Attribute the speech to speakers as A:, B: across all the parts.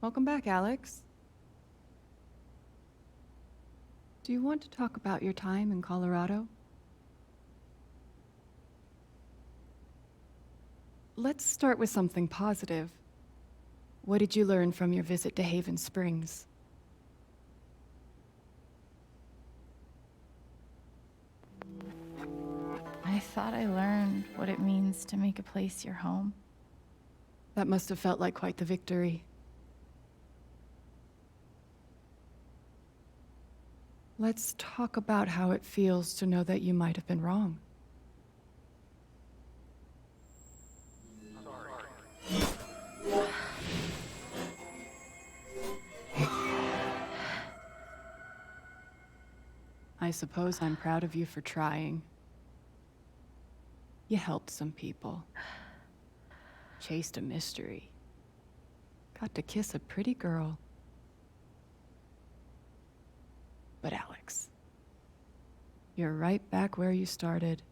A: Welcome back, Alex. Do you want to talk about your time in Colorado? Let's start with something positive. What did you learn from your visit to Haven Springs?
B: I thought I learned what it means to make a place your home.
A: That must have felt like quite the victory. Let's talk about how it feels to know that you might have been wrong. I suppose I'm proud of you for trying. You helped some people. Chased a mystery. Got to kiss a pretty girl. But Alex, you're right back where you started.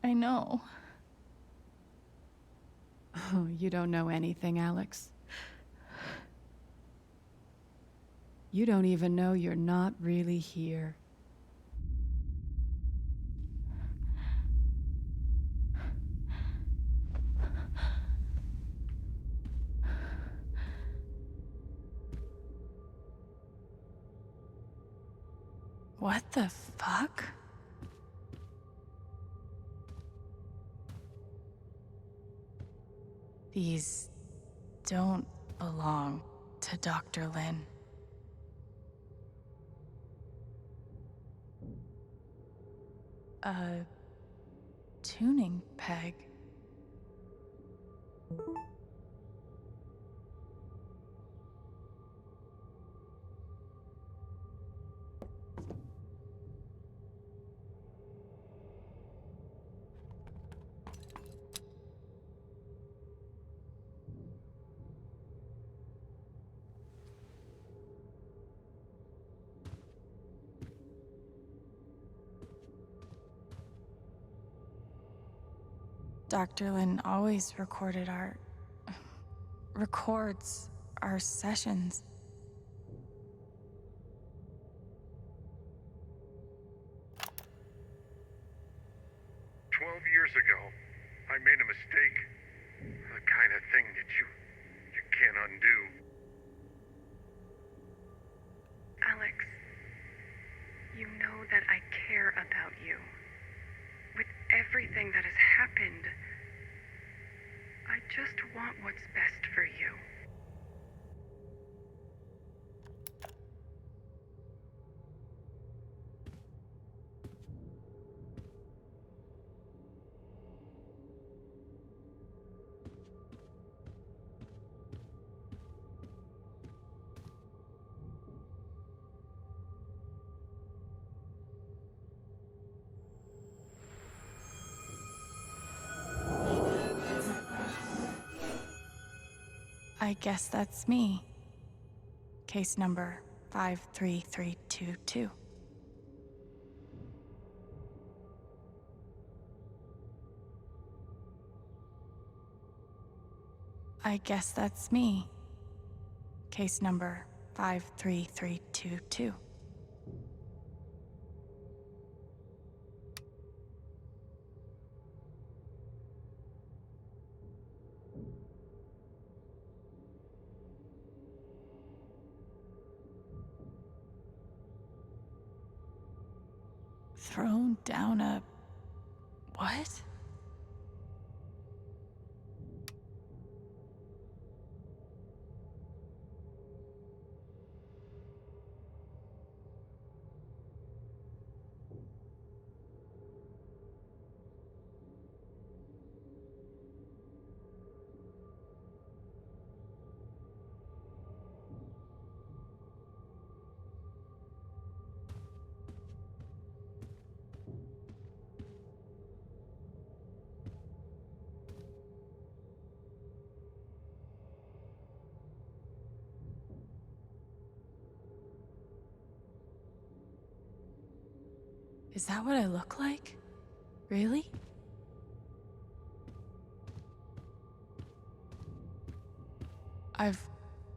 B: I know.
A: Oh, you don't know anything, Alex. You don't even know you're not really here.
B: What the fuck? These don't belong to Dr. Lin. A tuning peg. Dr. Lin always records our sessions.
C: 12 years ago, I made a mistake. The kind of thing that you can't undo.
D: Alex, you know that I care about you. With everything that has happened, I just want what's best for you.
B: I guess that's me. Case number 53322. I guess that's me. Case number 53322. Thrown down a... what? Is that what I look like? Really? I've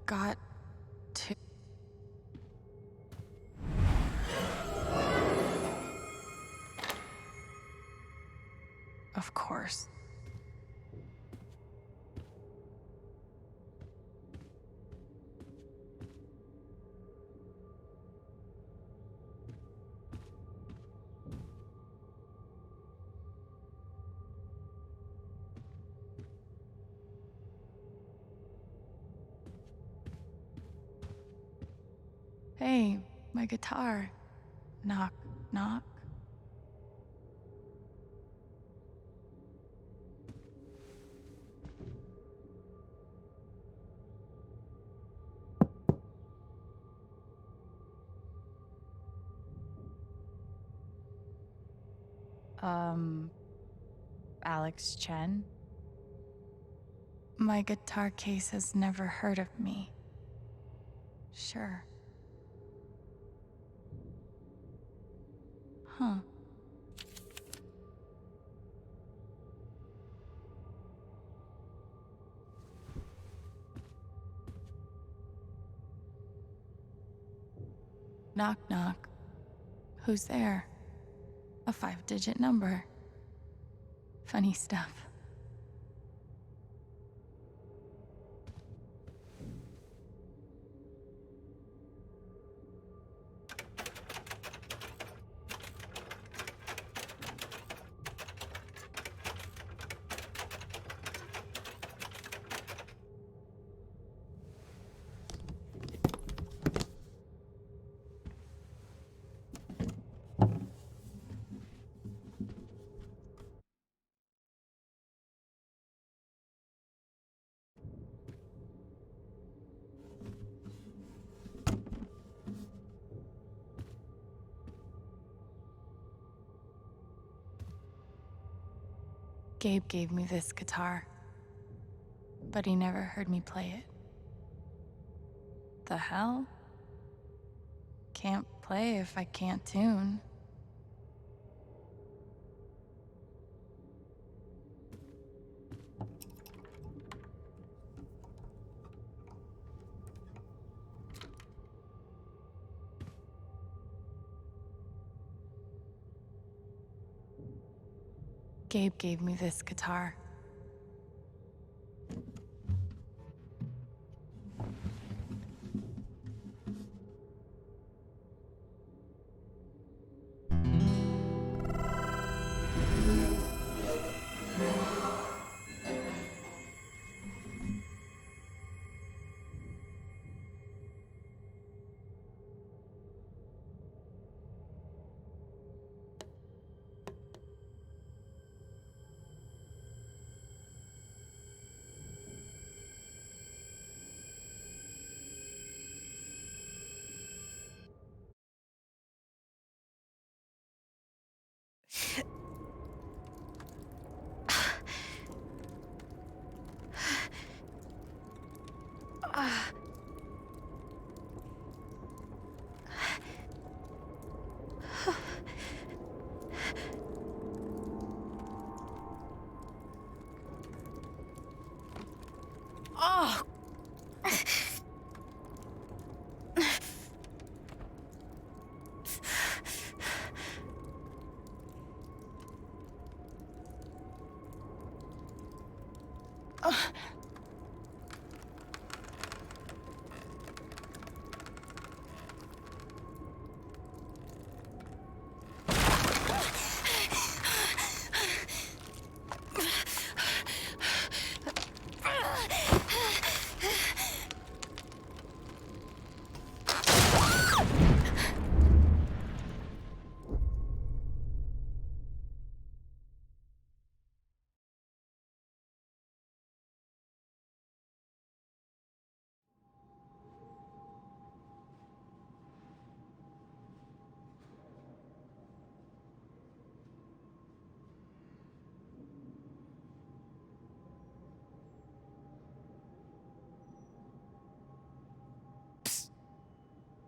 B: got to. Of course. Hey, my guitar. Knock, knock.
E: Alex Chen?
B: My guitar case has never heard of me. Sure. Huh. Knock, knock. Who's there? A 5-digit number. Funny stuff. Gabe gave me this guitar, but he never heard me play it. The hell? Can't play if I can't tune. Gabe gave me this guitar. Oh!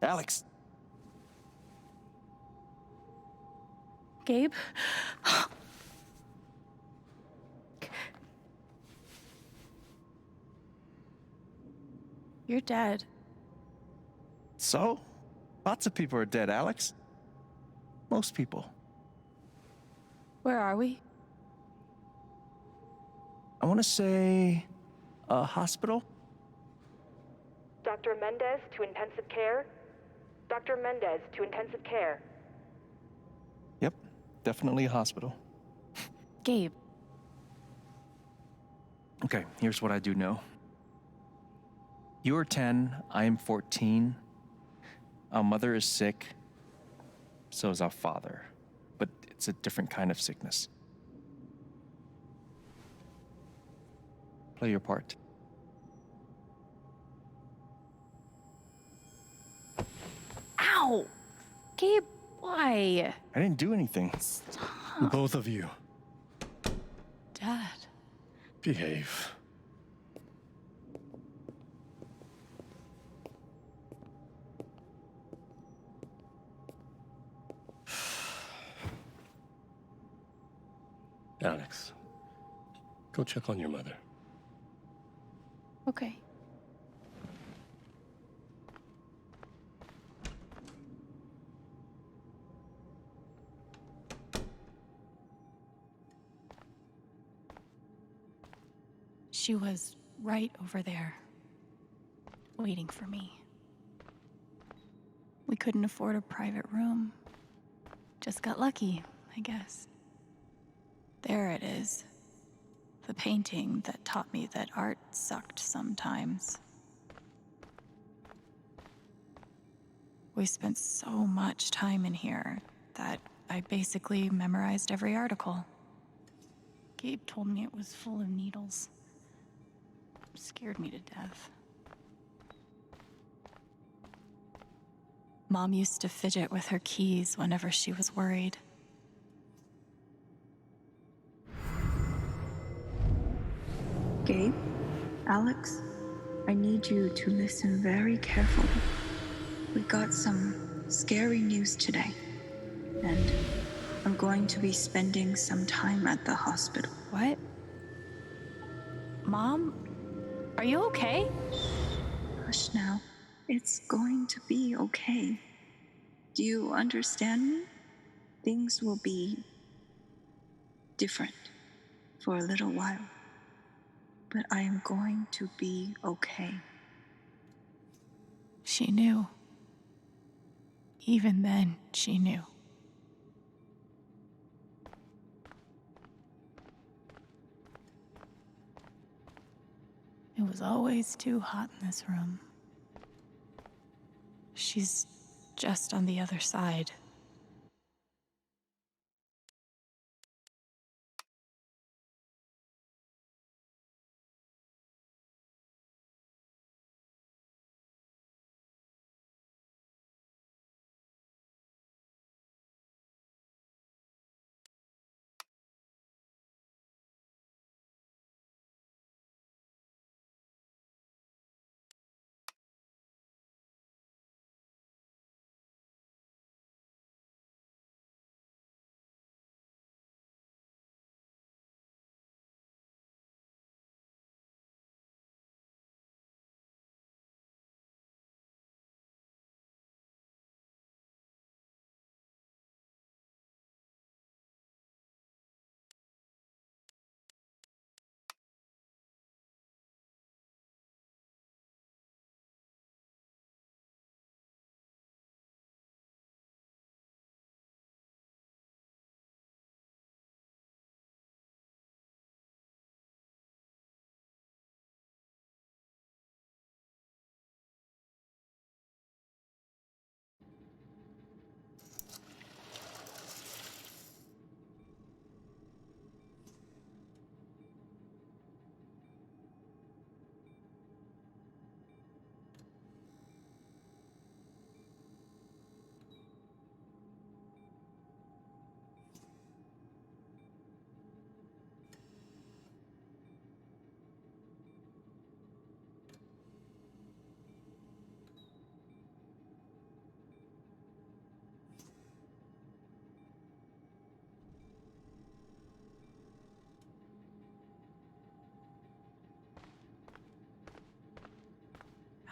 F: Alex!
B: Gabe? You're dead.
F: So? Lots of people are dead, Alex. Most people.
B: Where are we?
F: I want to say a hospital?
G: Dr. Mendez to intensive care? Dr. Mendez to intensive care.
F: Yep, definitely a hospital.
B: Gabe.
F: Okay, here's what I do know. You are 10, I am 14. Our mother is sick. So is our father. But it's a different kind of sickness. Play your part.
B: Ow! Gabe, why?
F: I didn't do anything.
B: Stop.
H: Both of you,
B: Dad.
H: behave. Alex, go check on your mother.
B: Okay. She was right over there, waiting for me. We couldn't afford a private room. Just got lucky, I guess. There it is. The painting that taught me that art sucked sometimes. We spent so much time in here that I basically memorized every article. Gabe told me it was full of needles. Scared me to death. Mom used to fidget with her keys whenever she was worried.
I: Gabe, Alex, I need you to listen very carefully. We got some scary news today, and I'm going to be spending some time at the hospital.
B: What? Mom? Are you okay?
I: Hush now. It's going to be okay. Do you understand me? Things will be different for a little while, but I am going to be okay.
B: She knew. Even then, she knew. It was always too hot in this room. She's just on the other side.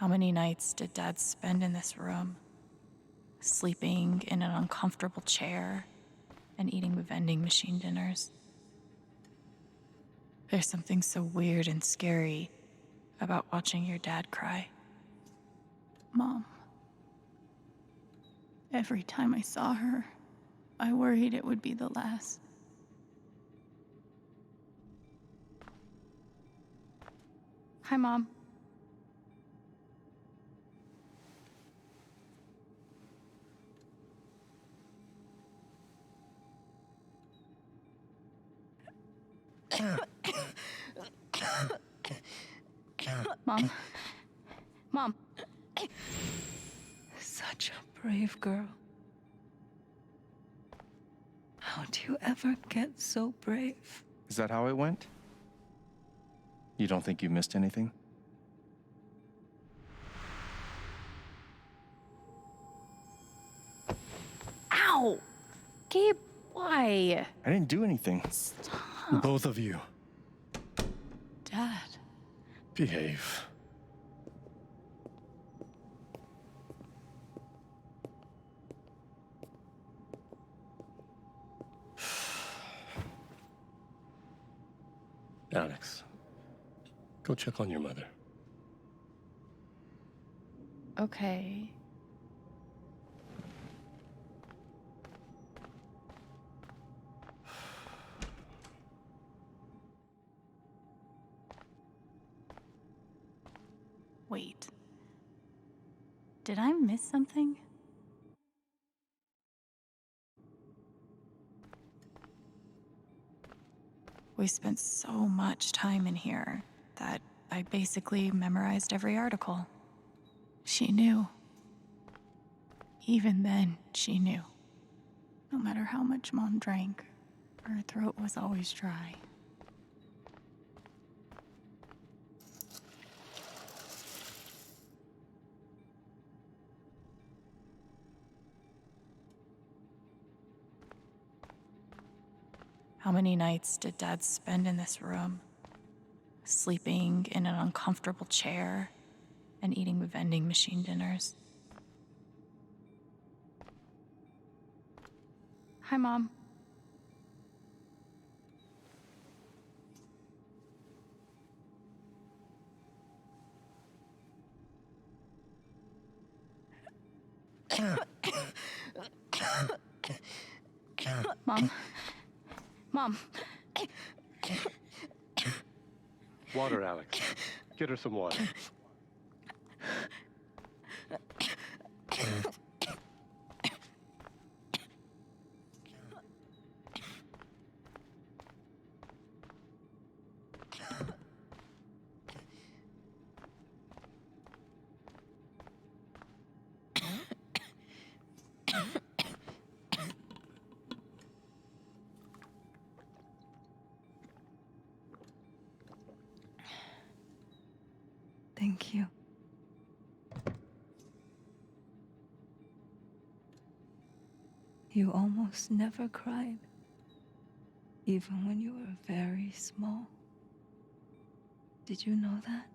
B: How many nights did Dad spend in this room, sleeping in an uncomfortable chair and eating vending machine dinners? There's something so weird and scary about watching your dad cry. Mom. Every time I saw her, I worried it would be the last. Hi, Mom. Mom. Mom.
J: Such a brave girl. How do you ever get so brave?
F: Is that how it went? You don't think you missed anything?
B: Ow! Gabe, why?
F: I didn't do anything.
B: Stop.
H: Both of you,
B: Dad.
H: behave. Alex, go check on your mother.
B: Okay. Wait. Did I miss something? We spent so much time in here that I basically memorized every article. She knew. Even then, she knew. No matter how much Mom drank, her throat was always dry. How many nights did Dad spend in this room, sleeping in an uncomfortable chair and eating vending machine dinners? Hi, Mom. Mom. Mom.
H: Water, Alex. Get her some water.
J: Thank you. You almost never cried, even when you were very small. Did you know that?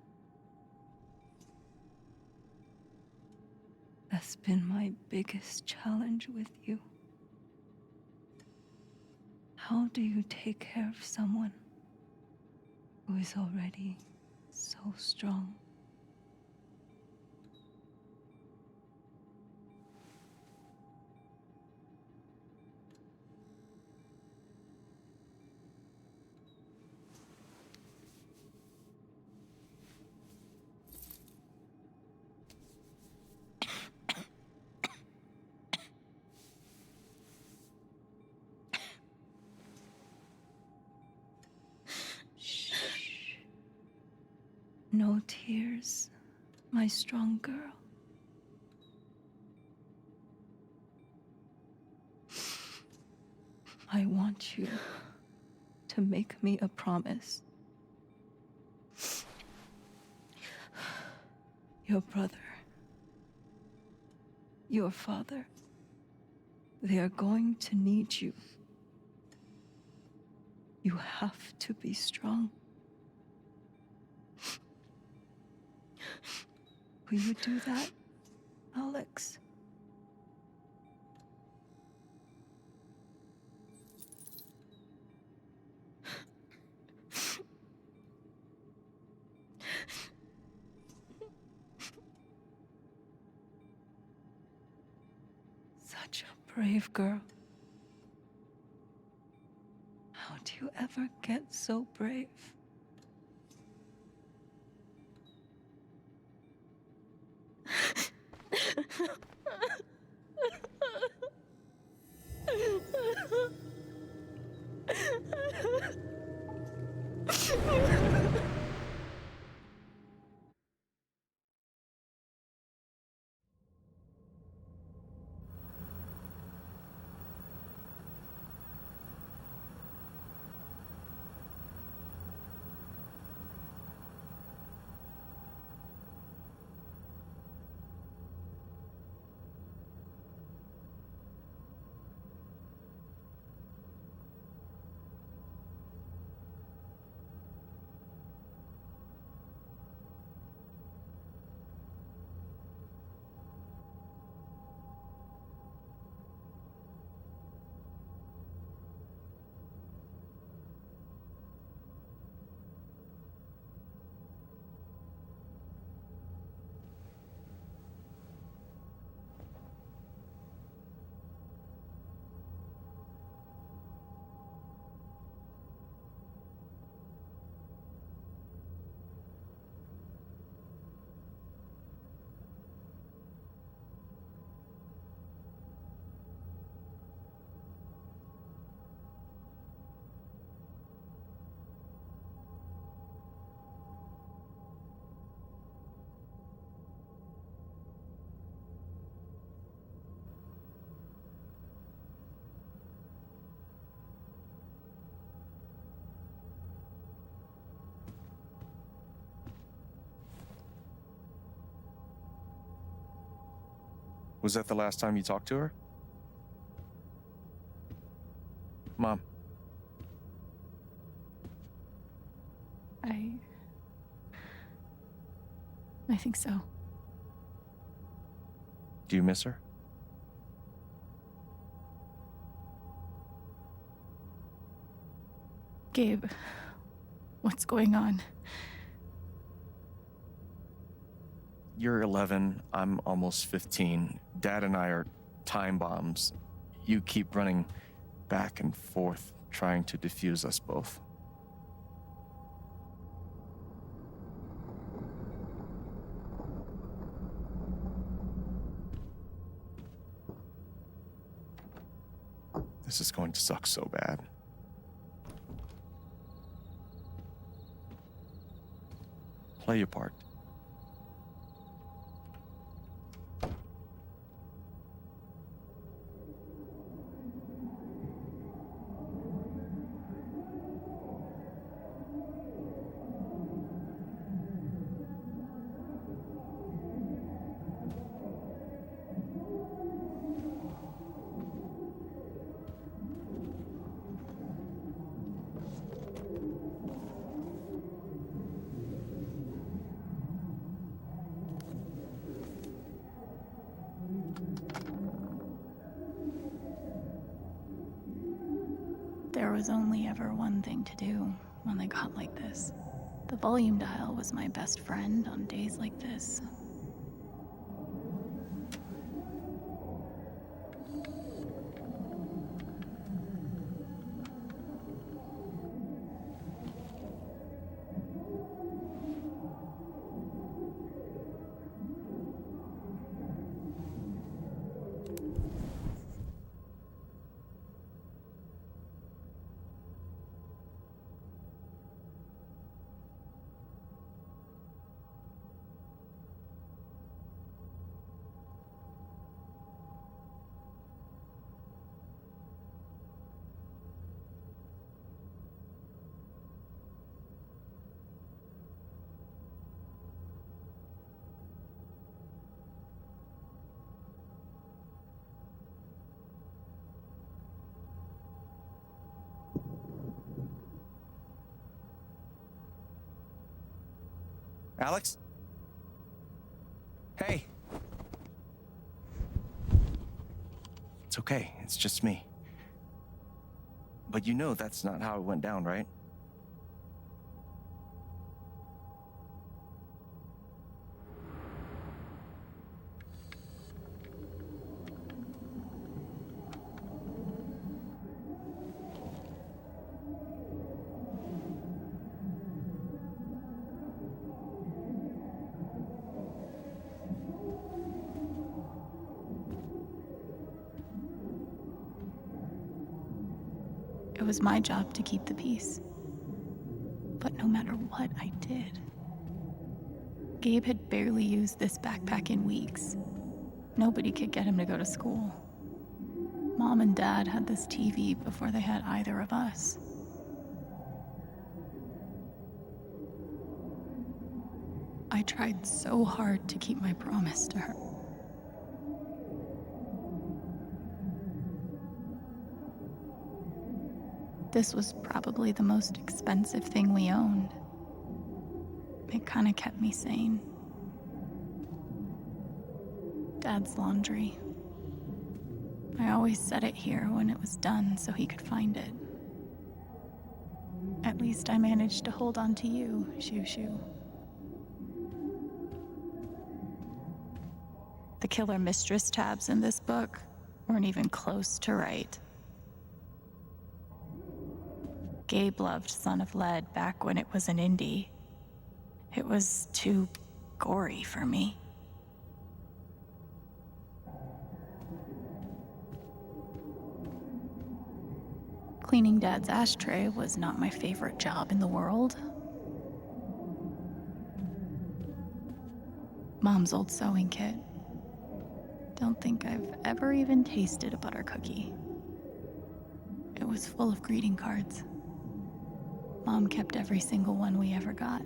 J: That's been my biggest challenge with you. How do you take care of someone who is already so strong? No tears, my strong girl. I want you to make me a promise. Your brother, your father, they are going to need you. You have to be strong. Will you do that, Alex? Such a brave girl. How do you ever get so brave?
F: Was that the last time you talked to her? Mom.
A: I think so.
F: Do you miss her?
A: Gabe, what's going on?
F: You're 11, I'm almost 15. Dad and I are time bombs. You keep running back and forth, trying to defuse us both. This is going to suck so bad. Play your part.
B: There was only ever one thing to do when they got like this. The volume dial was my best friend on days like this.
F: Alex? Hey! It's okay, it's just me. But you know that's not how it went down, right?
B: It was my job to keep the peace. But no matter what I did, Gabe had barely used this backpack in weeks. Nobody could get him to go to school. Mom and Dad had this TV before they had either of us. I tried so hard to keep my promise to her. This was probably the most expensive thing we owned. It kind of kept me sane. Dad's laundry. I always set it here when it was done so he could find it. At least I managed to hold on to you, Shoo Shoo. The killer mistress tabs in this book weren't even close to right. Gabe loved Son of Lead back when it was an indie. It was too gory for me. Cleaning Dad's ashtray was not my favorite job in the world. Mom's old sewing kit. Don't think I've ever even tasted a butter cookie. It was full of greeting cards. Mom kept every single one we ever got.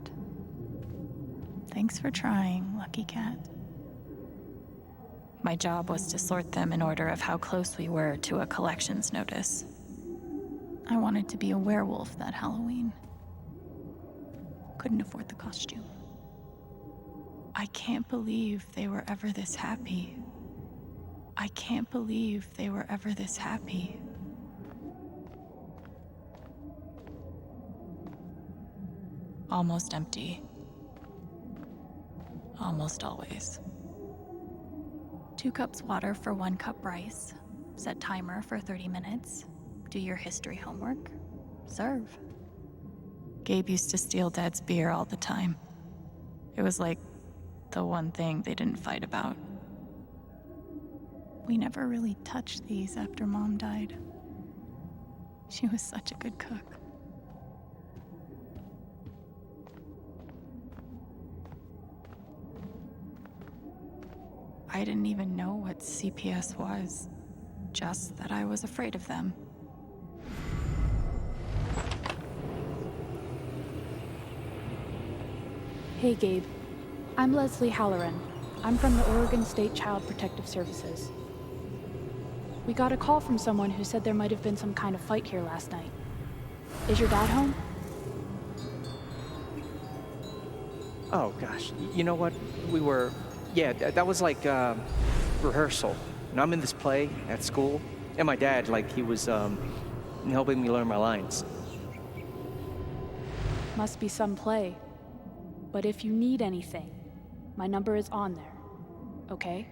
B: Thanks for trying, Lucky Cat. My job was to sort them in order of how close we were to a collections notice. I wanted to be a werewolf that Halloween. Couldn't afford the costume. I can't believe they were ever this happy. I can't believe they were ever this happy. Almost empty. Almost always. 2 cups water for 1 cup rice. Set timer for 30 minutes. Do your history homework. Serve. Gabe used to steal Dad's beer all the time. It was like the one thing they didn't fight about. We never really touched these after Mom died. She was such a good cook. I didn't even know what CPS was, just that I was afraid of them.
K: Hey Gabe, I'm Leslie Halloran. I'm from the Oregon State Child Protective Services. We got a call from someone who said there might have been some kind of fight here last night. Is your dad home?
L: Oh gosh, you know what? That was like rehearsal. And I'm in this play at school, and my dad, he was helping me learn my lines.
K: Must be some play. But if you need anything, my number is on there, okay?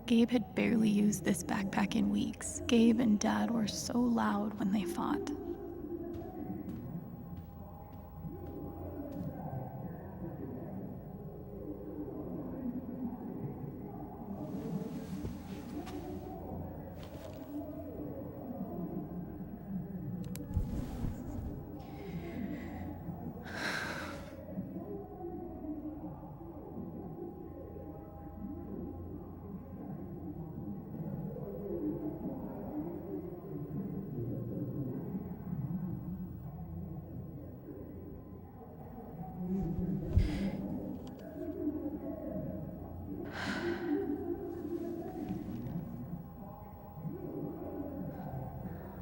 B: Gabe had barely used this backpack in weeks. Gabe and Dad were so loud when they fought.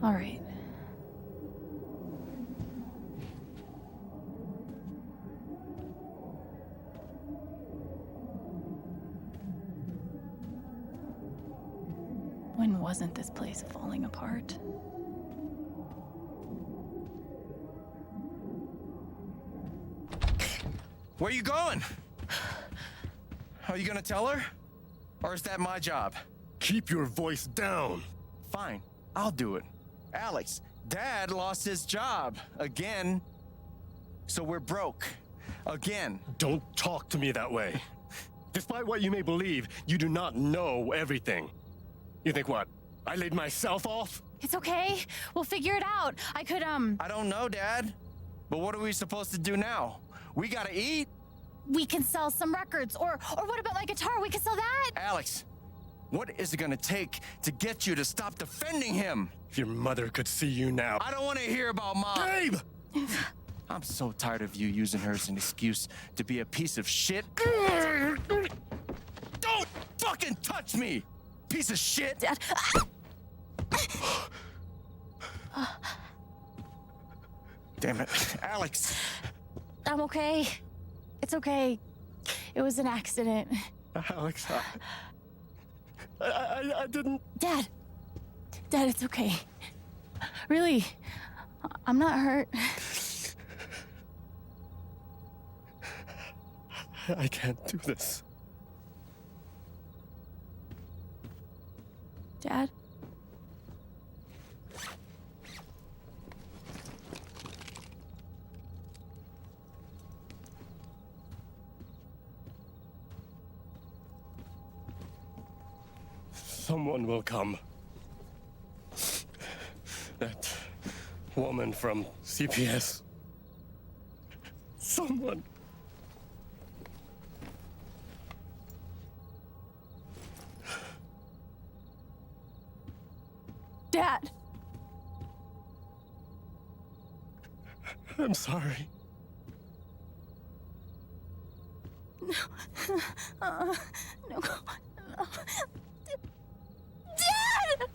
B: All right. When wasn't this place falling apart?
F: Where you going? Are you gonna tell her? Or is that my job?
H: Keep your voice down.
F: Fine, I'll do it. Alex, Dad lost his job again. So we're broke. Again.
H: Don't talk to me that way. Despite what you may believe, you do not know everything. You think what? I laid myself off?
E: It's okay. We'll figure it out. I
F: don't know, Dad. But what are we supposed to do now? We gotta eat.
E: We can sell some records. Or what about my guitar? We can sell that.
F: Alex, what is it gonna take to get you to stop defending him?
H: If your mother could see you now.
F: I don't want to hear about Mom.
H: Gabe!
F: I'm so tired of you using her as an excuse to be a piece of shit. Don't fucking touch me, piece of shit.
E: Dad.
F: Damn it, Alex.
E: I'm okay. It's okay. It was an accident.
H: Alex, I didn't...
E: Dad, it's okay. Really, I'm not hurt.
H: I can't do this.
B: Dad?
H: Someone will come. That woman from CPS. Someone.
B: Dad!
H: I'm sorry.
B: No. No. Dad!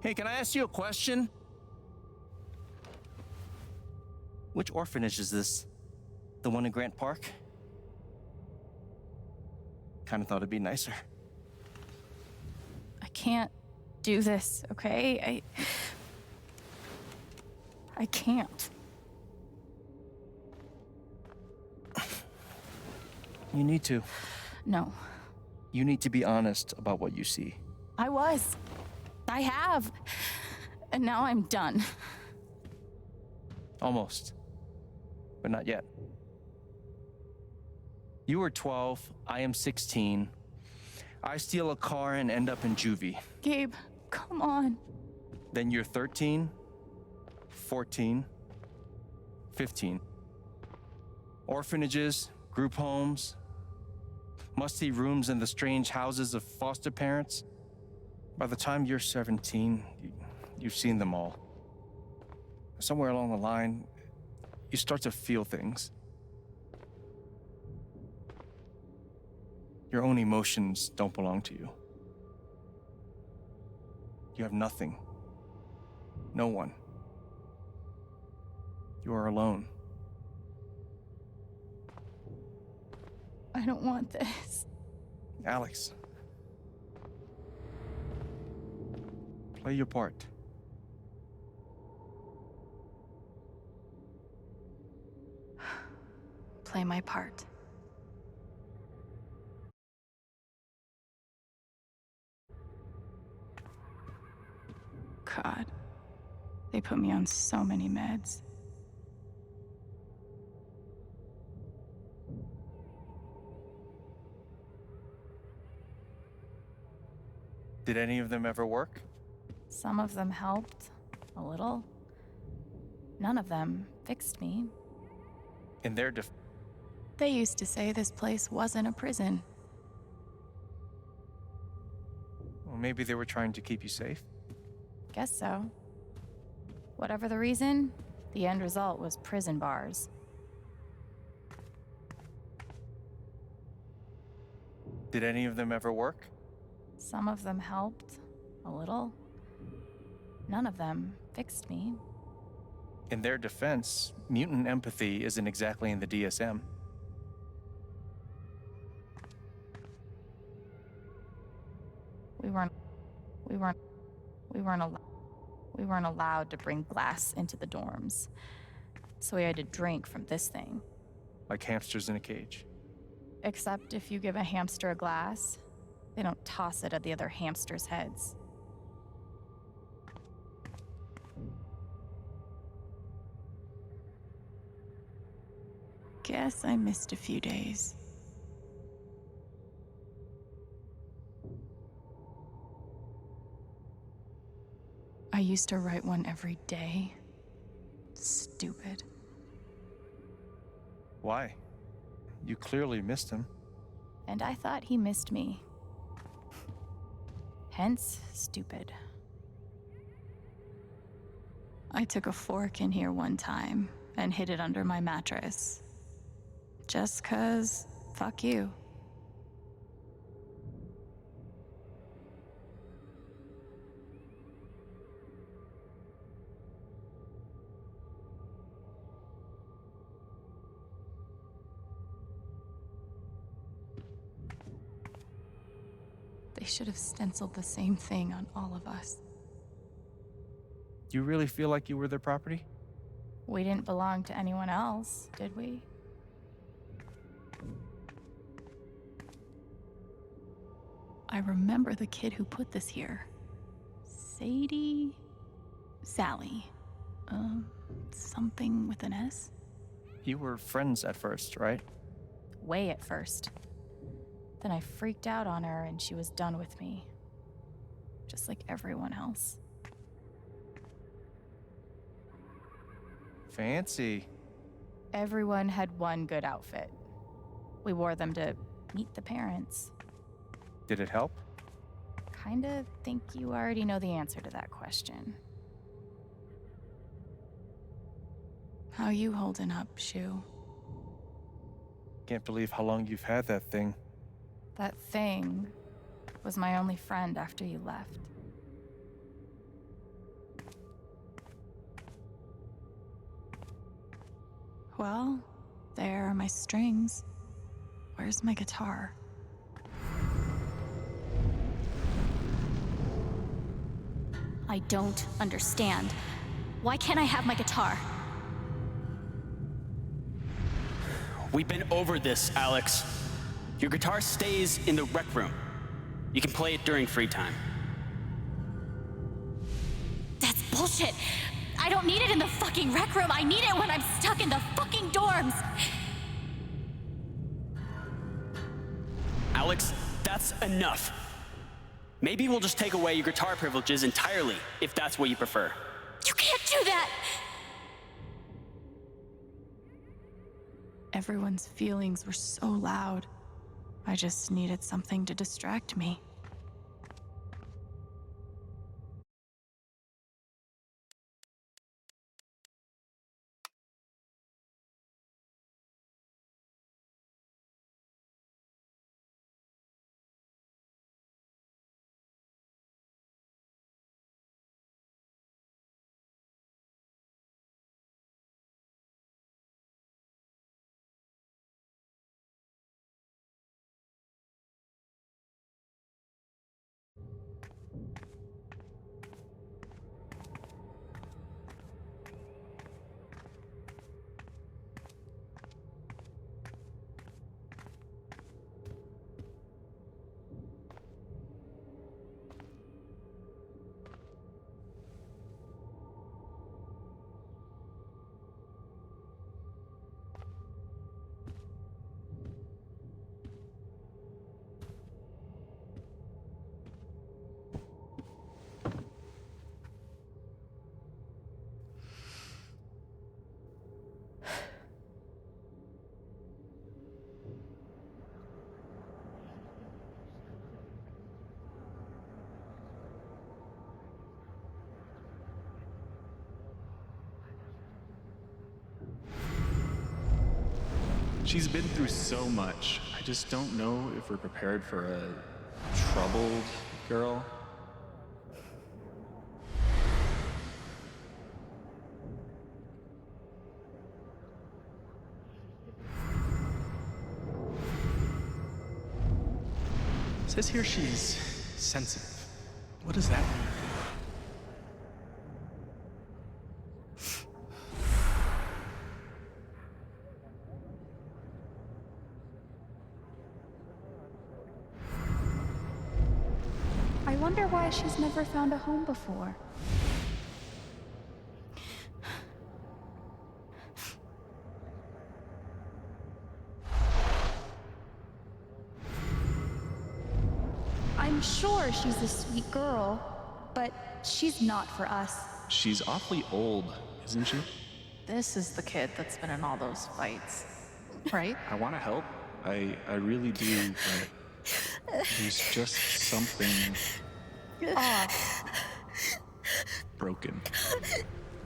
F: Hey, can I ask you a question? Which orphanage is this? The one in Grant Park? Kinda thought it'd be nicer.
B: I can't do this, okay? I can't.
F: You need to.
B: No,
F: You need to be honest about what you see.
B: I was. I have. And now I'm done.
F: Almost. But not yet. You were 12, I am 16. I steal a car and end up in juvie.
B: Gabe, come on.
F: Then you're 13, 14, 15. Orphanages, group homes, musty rooms in the strange houses of foster parents. By the time you're 17, you've seen them all. Somewhere along the line, you start to feel things. Your own emotions don't belong to you. You have nothing. No one. You are alone.
B: I don't want this.
F: Alex. Play your part.
B: Play my part. God, they put me on so many meds.
F: Did any of them ever work?
B: Some of them helped, a little. None of them fixed me.
F: In their
B: They used to say this place wasn't a prison.
F: well, maybe they were trying to keep you safe.
B: Guess so. Whatever the reason, the end result was prison bars.
F: Did any of them ever work?
B: Some of them helped, a little. None of them fixed me.
F: In their defense, mutant empathy isn't exactly in the DSM.
B: We weren't allowed to bring glass into the dorms. So we had to drink from this thing.
F: Like hamsters in a cage.
B: Except if you give a hamster a glass, they don't toss it at the other hamsters' heads. Guess I missed a few days. I used to write one every day. Stupid.
F: Why? You clearly missed him.
B: And I thought he missed me. Hence, stupid. I took a fork in here one time and hid it under my mattress. Just 'cause, fuck you. They should have stenciled the same thing on all of us.
F: You really feel like you were their property?
B: We didn't belong to anyone else, did we? I remember the kid who put this here. Sally. Something with an S?
F: You were friends at first, right?
B: Way at first. Then I freaked out on her and she was done with me. Just like everyone else.
F: Fancy.
B: Everyone had one good outfit. We wore them to meet the parents.
F: Did it help?
B: Kinda think you already know the answer to that question. How you holding up, Shu?
F: Can't believe how long you've had that thing.
B: That thing was my only friend after you left. Well, there are my strings. Where's my guitar?
E: I don't understand. Why can't I have my guitar?
M: We've been over this, Alex. Your guitar stays in the rec room. You can play it during free time.
E: That's bullshit. I don't need it in the fucking rec room. I need it when I'm stuck in the fucking dorms.
M: Alex, that's enough. Maybe we'll just take away your guitar privileges entirely, if that's what you prefer.
E: You can't do that!
B: Everyone's feelings were so loud. I just needed something to distract me.
N: She's been through so much. I just don't know if we're prepared for a troubled girl. It says here she's sensitive. What does that mean?
K: I wonder why she's never found a home before. I'm sure she's a sweet girl, but she's not for us.
N: She's awfully old, isn't she?
O: This is the kid that's been in all those fights, right?
N: I want to help. I really do, but there's just something
O: Off
N: broken.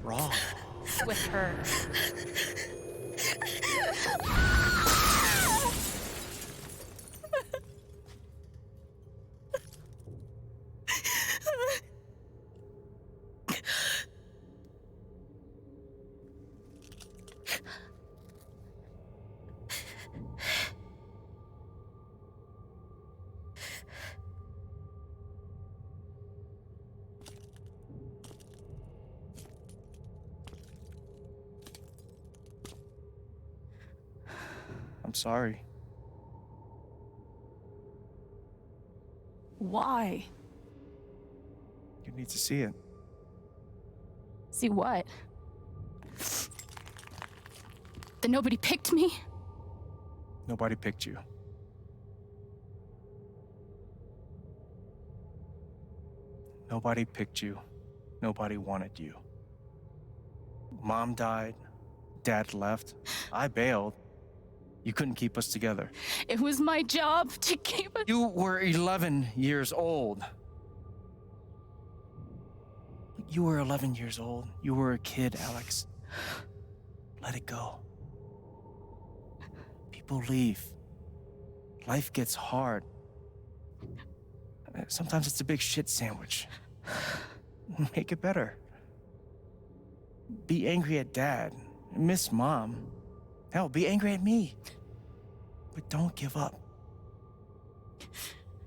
N: Wrong.
O: with her.
F: I'm sorry.
B: Why?
F: You need to see it.
K: See what? That nobody picked me?
F: Nobody picked you. Nobody picked you. Nobody wanted you. Mom died. Dad left. I bailed. You couldn't keep us together.
K: It was my job to keep us.
F: You were 11 years old. You were 11 years old. You were a kid, Alex. Let it go. People leave. Life gets hard. Sometimes it's a big shit sandwich. Make it better. Be angry at Dad. Miss Mom. Hell, be angry at me. But don't give up.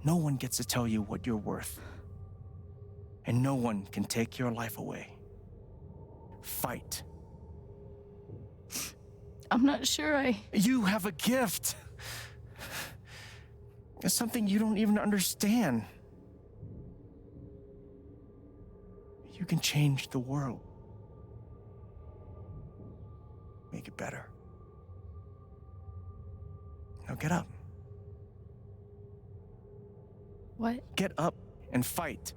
F: No one gets to tell you what you're worth. And no one can take your life away. Fight.
K: I'm not sure
F: You have a gift. It's something you don't even understand. You can change the world. Make it better. Now get up.
K: What?
F: Get up and fight.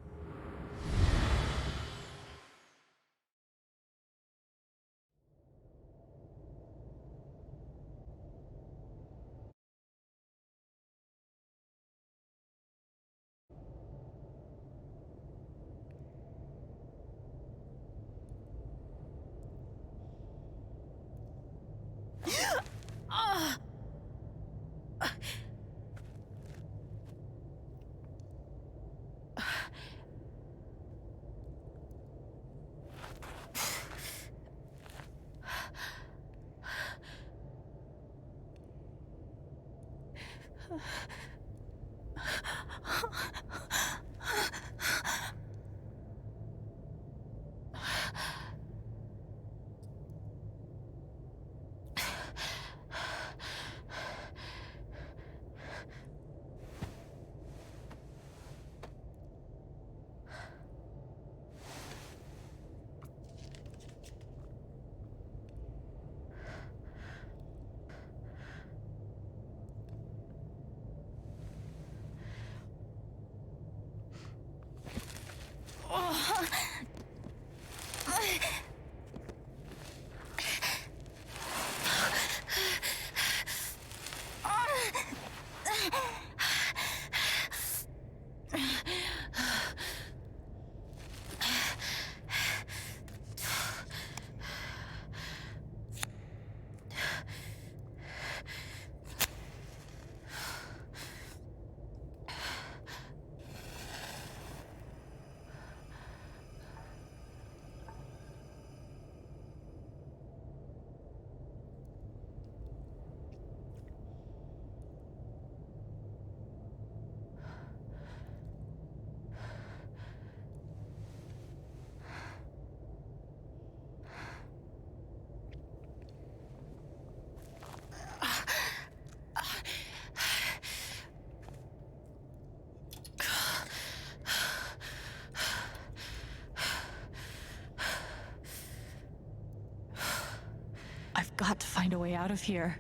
B: I've got to find a way out of here.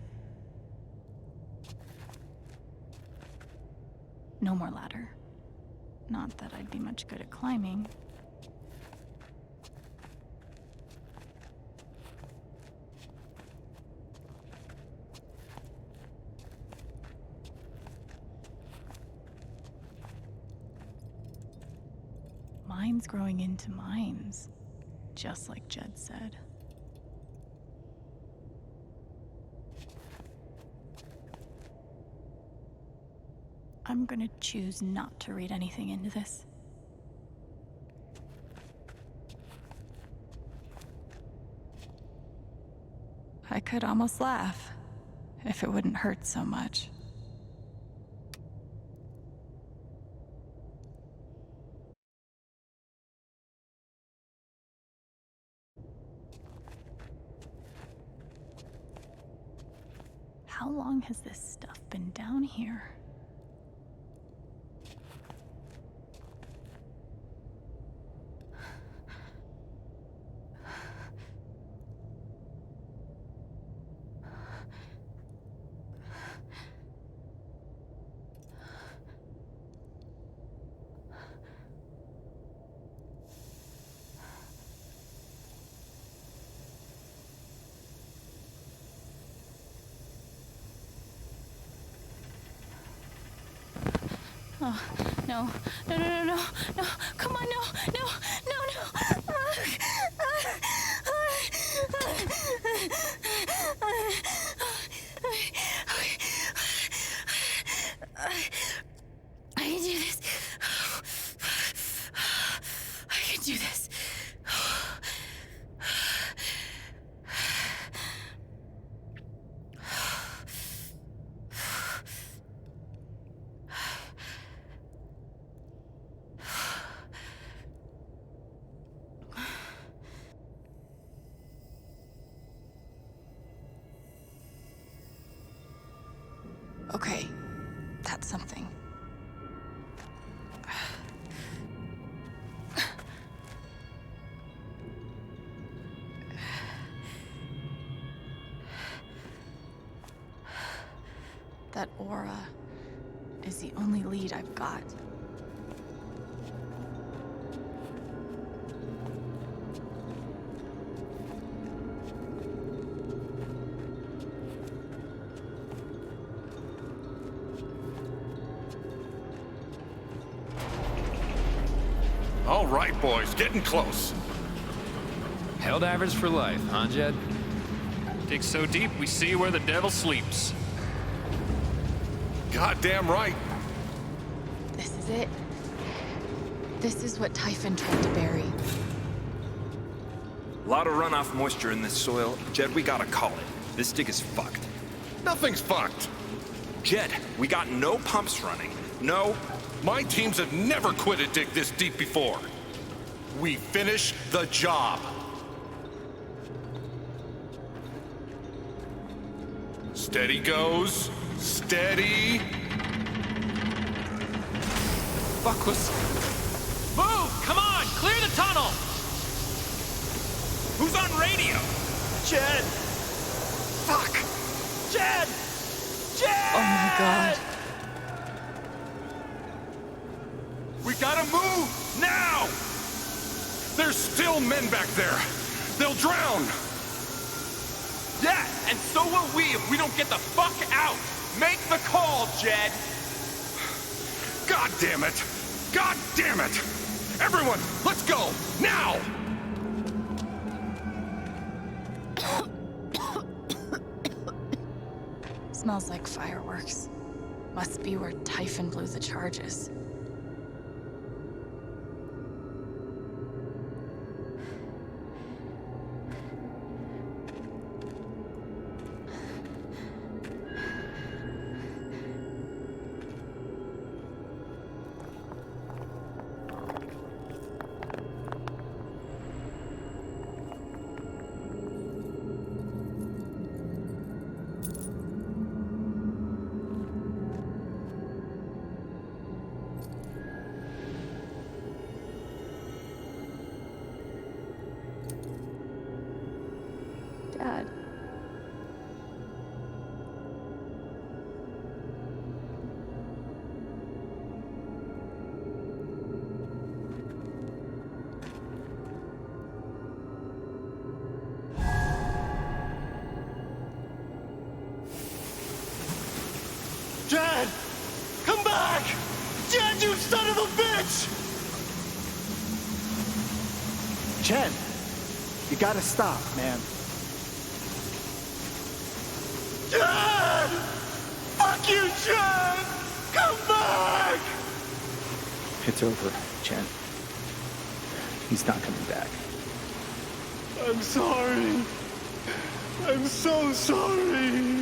B: No more ladder. Not that I'd be much good at climbing. Mines growing into mines, just like Jed said. I'm gonna choose not to read anything into this. I could almost laugh, if it wouldn't hurt so much. How long has this stuff been down here? Oh, no, no, no, no, no, no, come on, no, no, no, no. I can do this. I can do this. Okay, That's something. That aura is the only lead I've got.
C: All right, boys, getting close.
P: Held average for life, huh, Jed? Dig so deep, we see where the devil sleeps.
C: Goddamn right.
B: This is it. This is what Typhon tried to bury.
Q: A lot of runoff moisture in this soil. Jed, we gotta call it. This dig is fucked.
C: Nothing's fucked.
Q: Jed, we got no pumps running. No.
C: My teams have never quit a dig this deep before. We finish the job. Steady goes. Steady.
P: Fuck was... Move! Come on! Clear the tunnel!
Q: Who's on radio?
H: Jed!
Q: Fuck!
H: Jed! Jed!
B: Oh my god.
C: We gotta move! Now! There's still men back there. They'll drown.
Q: Yeah, and so will we if we don't get the fuck out! Make the call, Jed!
C: God damn it! God damn it! Everyone, let's go! Now!
B: Smells like fireworks. Must be where Typhon blew the charges.
K: Dad.
H: Jed! Come back! Jed, you son of a bitch!
L: Chen, you gotta stop, man.
H: Jed! Fuck you, Jed! Come back!
L: It's over, Chen. He's not coming back.
H: I'm sorry. I'm so sorry.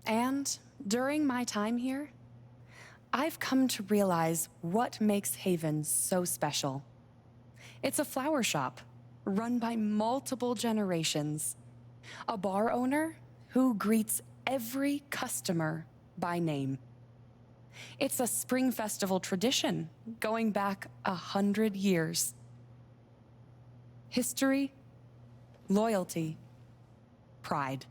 R: And during my time here, I've come to realize what makes Haven so special. It's a flower shop run by multiple generations. A bar owner who greets every customer by name. It's a spring festival tradition going back 100 years. History, loyalty, pride.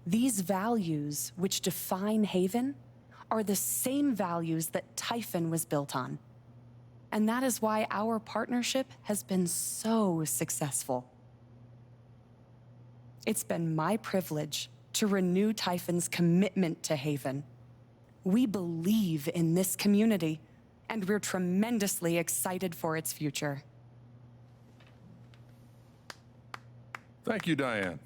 R: These values which define Haven are the same values that Typhon was built on. And that is why our partnership has been so successful. It's been my privilege to renew Typhon's commitment to Haven. We believe in this community, and we're tremendously excited for its future.
S: Thank you, Diane.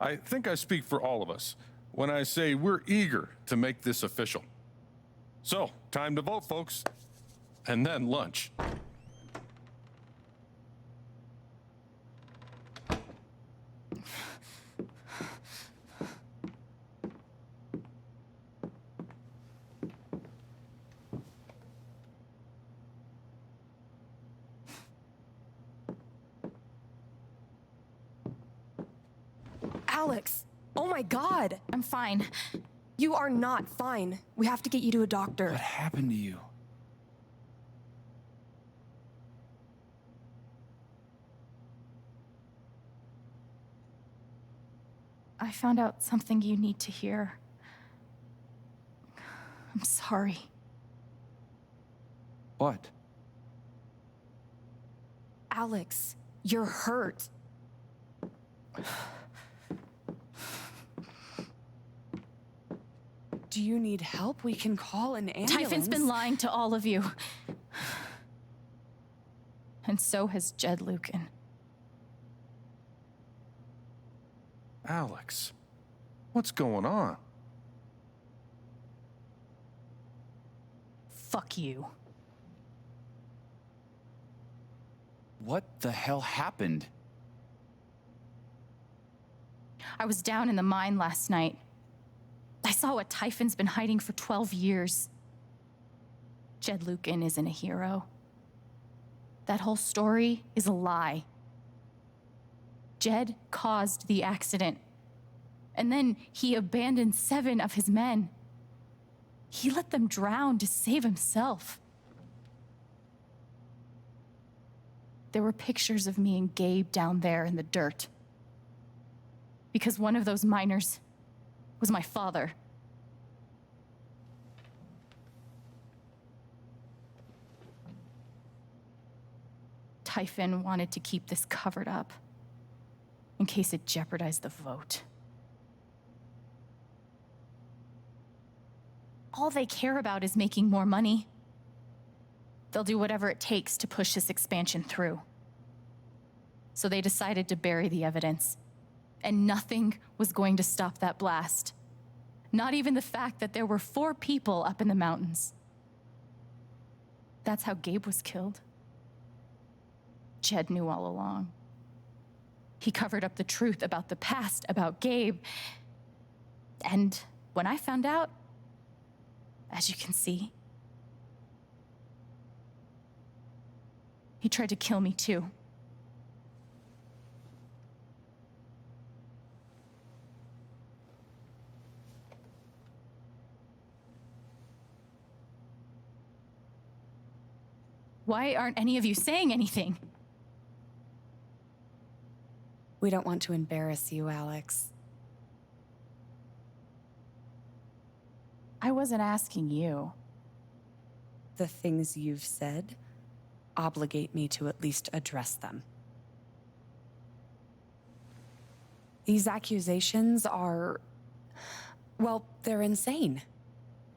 S: I think I speak for all of us when I say we're eager to make this official. So, time to vote, folks. And then lunch.
T: Alex! Oh my God!
E: I'm fine.
T: You are not fine. We have to get you to a doctor.
P: What happened to you?
E: I found out something you need to hear. I'm sorry.
P: What?
T: Alex, you're hurt.
R: Do you need help? We can call an ambulance.
E: Typhon's been lying to all of you. And so has Jed Lucan.
S: Alex, what's going on?
E: Fuck you.
P: What the hell happened?
E: I was down in the mine last night. I saw what Typhon's been hiding for 12 years. Jed Lucan isn't a hero. That whole story is a lie. Jed caused the accident. And then he abandoned 7 of his men. He let them drown to save himself. There were pictures of me and Gabe down there in the dirt. Because one of those miners was my father. Typhon wanted to keep this covered up in case it jeopardized the vote. All they care about is making more money. They'll do whatever it takes to push this expansion through. So they decided to bury the evidence. And nothing was going to stop that blast. Not even the fact that there were 4 people up in the mountains. That's how Gabe was killed. Jed knew all along. He covered up the truth about the past, about Gabe. And when I found out, as you can see, he tried to kill me too. Why aren't any of you saying anything?
R: We don't want to embarrass you, Alex.
E: I wasn't asking you.
R: The things you've said obligate me to at least address them. These accusations are, well, they're insane.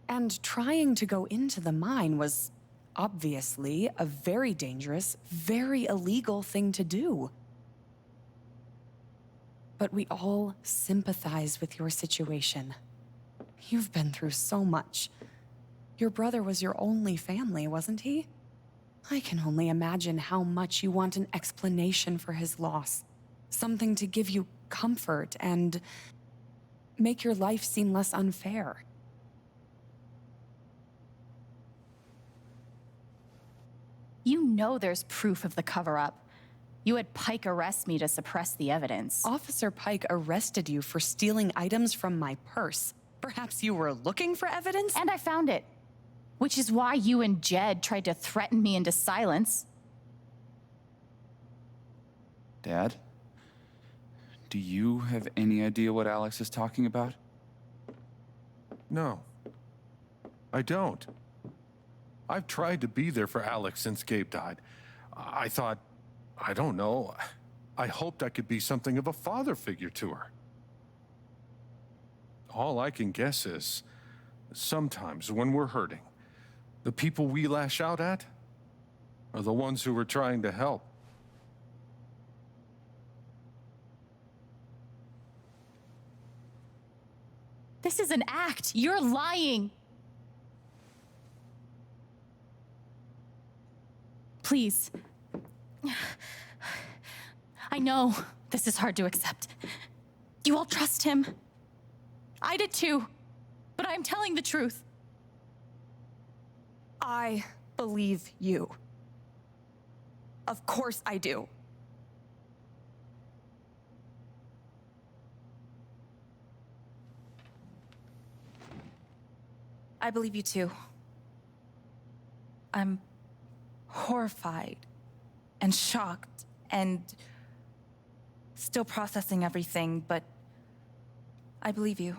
R: And trying to go into the mine was obviously a very dangerous, very illegal thing to do. But we all sympathize with your situation. You've been through so much. Your brother was your only family, wasn't he? I can only imagine how much you want an explanation for his loss. Something to give you comfort and make your life seem less unfair.
E: You know there's proof of the cover-up. You had Pike arrest me to suppress the evidence.
R: Officer Pike arrested you for stealing items from my purse. Perhaps you were looking for evidence?
E: And I found it. Which is why you and Jed tried to threaten me into silence.
U: Dad? Do you have any idea what Alex is talking about?
S: No, I don't. I've tried to be there for Alex since Gabe died. I thought, I don't know, I hoped I could be something of a father figure to her. All I can guess is, sometimes when we're hurting, the people we lash out at are the ones who we're trying to help.
E: This is an act. You're lying. Please. I know this is hard to accept. You all trust him. I did too, but I'm telling the truth.
T: I believe you. Of course I do. I believe you too. I'm horrified and shocked and still processing everything, but I believe you.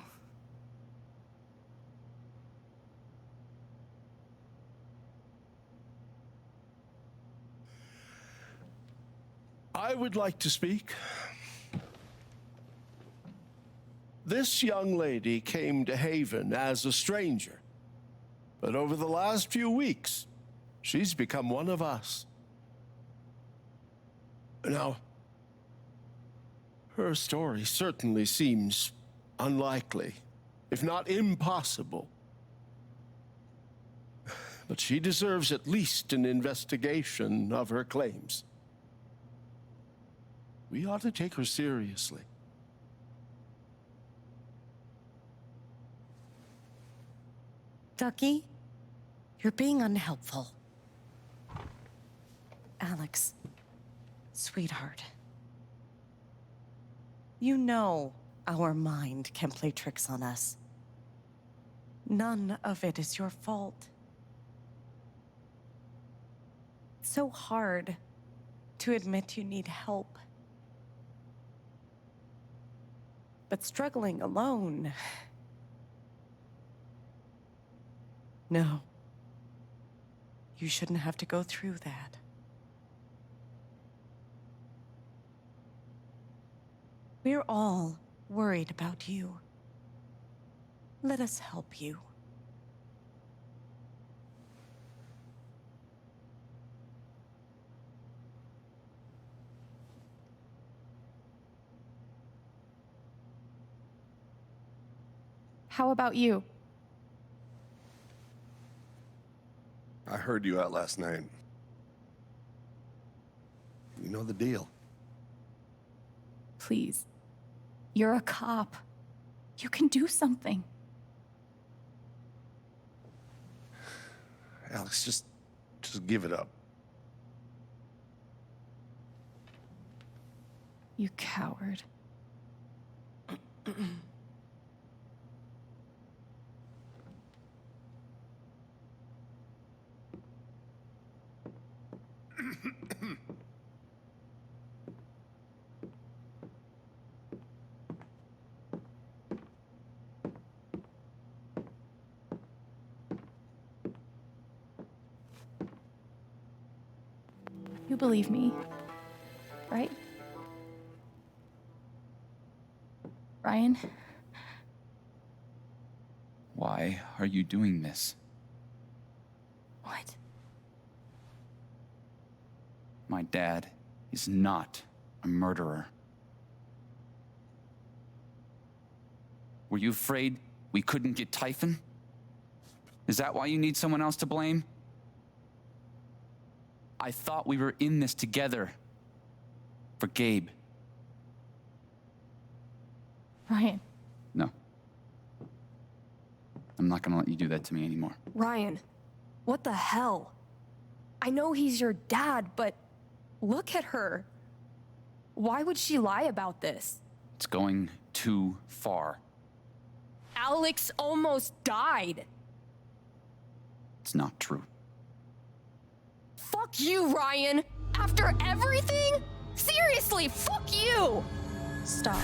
V: I would like to speak. This young lady came to Haven as a stranger, but over the last few weeks, she's become one of us. Now, her story certainly seems unlikely, if not impossible. But she deserves at least an investigation of her claims. We ought to take her seriously.
W: Ducky, you're being unhelpful. Alex, sweetheart. You know our mind can play tricks on us. None of it is your fault. It's so hard to admit you need help. But struggling alone... No. You shouldn't have to go through that. We're all worried about you. Let us help you.
E: How about you?
X: I heard you out last night. You know the deal.
E: Please. You're a cop. You can do something.
X: Alex, just give it up.
E: You coward. You believe me, right? Ryan?
U: Why are you doing this?
E: What?
U: My dad is not a murderer. Were you afraid we couldn't get Typhon? Is that why you need someone else to blame? I thought we were in this together. For Gabe.
E: Ryan.
U: No. I'm not gonna let you do that to me anymore.
T: Ryan, what the hell? I know he's your dad, but look at her. Why would she lie about this?
U: It's going too far.
T: Alex almost died.
U: It's not true.
T: Fuck you, Ryan! After everything? Seriously, fuck you! Stop.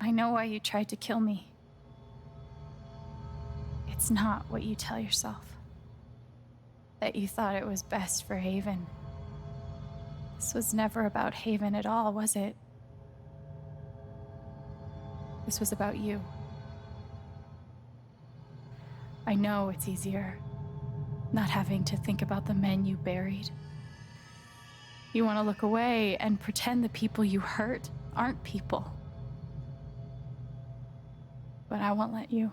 E: I know why you tried to kill me. It's not what you tell yourself. That you thought it was best for Haven. This was never about Haven at all, was it? This was about you. I know it's easier not having to think about the men you buried. You want to look away and pretend the people you hurt aren't people. But I won't let you.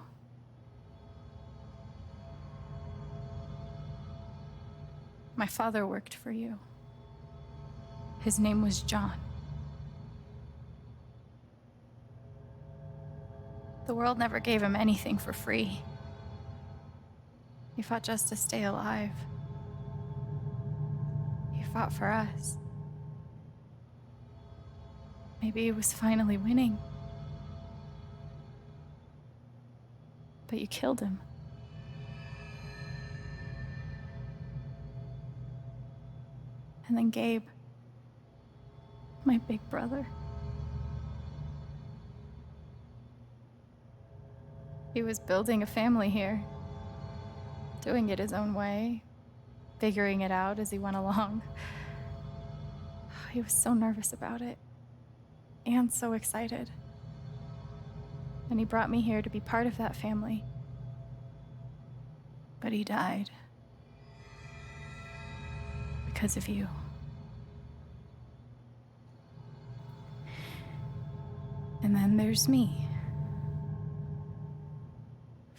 E: My father worked for you. His name was John. The world never gave him anything for free. He fought just to stay alive. He fought for us. Maybe he was finally winning. But you killed him. And then Gabe, my big brother. He was building a family here, doing it his own way, figuring it out as he went along. He was so nervous about it, and so excited. And he brought me here to be part of that family. But he died. Because of you. And then there's me.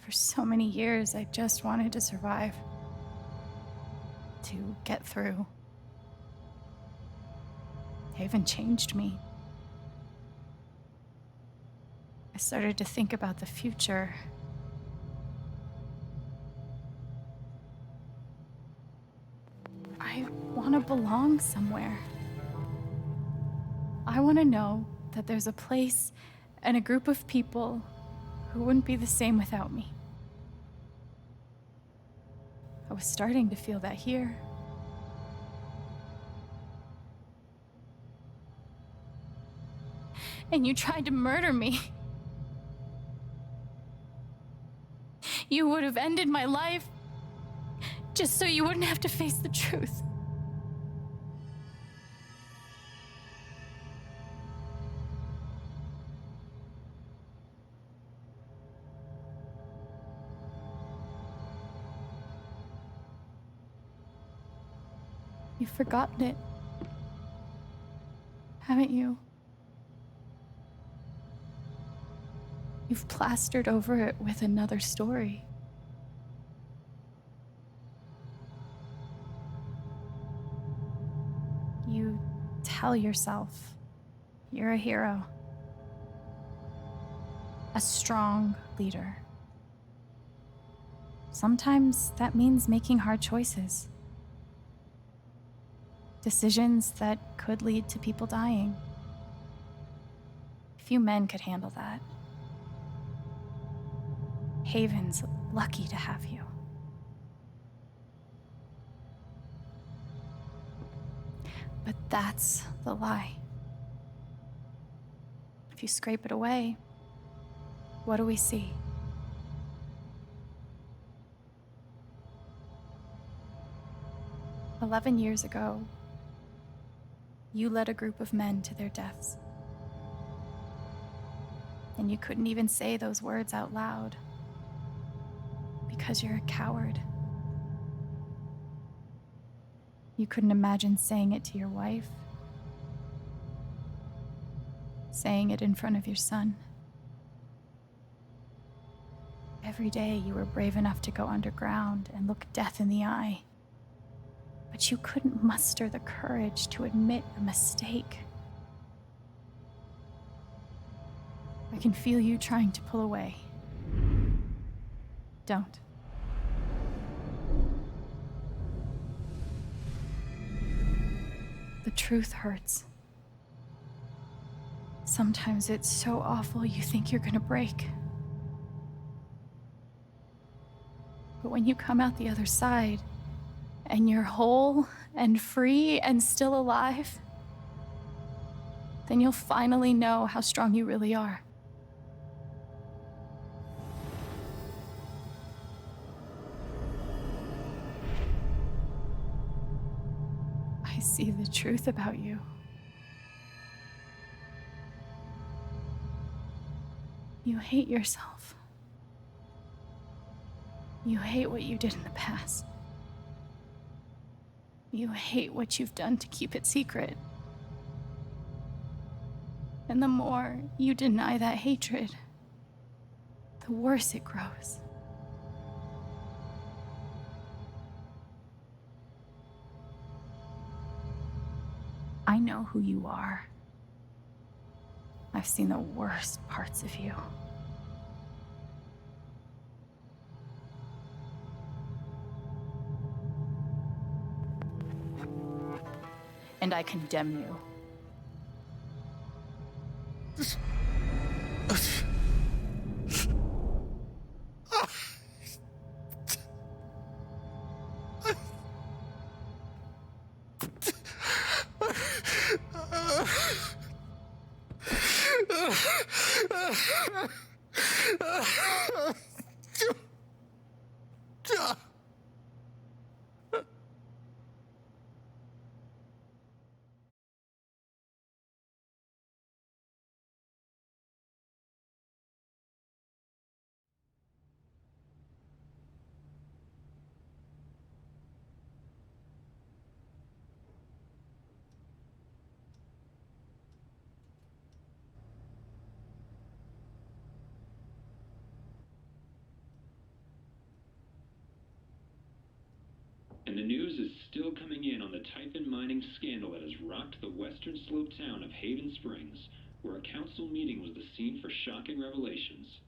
E: For so many years, I just wanted to survive. To get through. Haven changed me. I started to think about the future. I want to belong somewhere. I want to know that there's a place and a group of people who wouldn't be the same without me. I was starting to feel that here. And you tried to murder me. You would have ended my life just so you wouldn't have to face the truth. You've forgotten it, haven't you? You've plastered over it with another story. You tell yourself you're a hero, a strong leader. Sometimes that means making hard choices. Decisions that could lead to people dying. Few men could handle that. Haven's lucky to have you. But that's the lie. If you scrape it away, what do we see? "11 years ago, you led a group of men to their deaths. And you couldn't even say those words out loud because you're a coward. You couldn't imagine saying it to your wife, saying it in front of your son. Every day you were brave enough to go underground and look death in the eye. But you couldn't muster the courage to admit a mistake. I can feel you trying to pull away. Don't. The truth hurts. Sometimes it's so awful you think you're gonna break. But when you come out the other side, and you're whole and free and still alive, then you'll finally know how strong you really are. I see the truth about you. You hate yourself. You hate what you did in the past. You hate what you've done to keep it secret. And the more you deny that hatred, the worse it grows. I know who you are. I've seen the worst parts of you. And I condemn you.
D: And the news is still coming in on the typhon mining scandal that has rocked the western slope town of Haven Springs, where a council meeting was the scene for shocking revelations.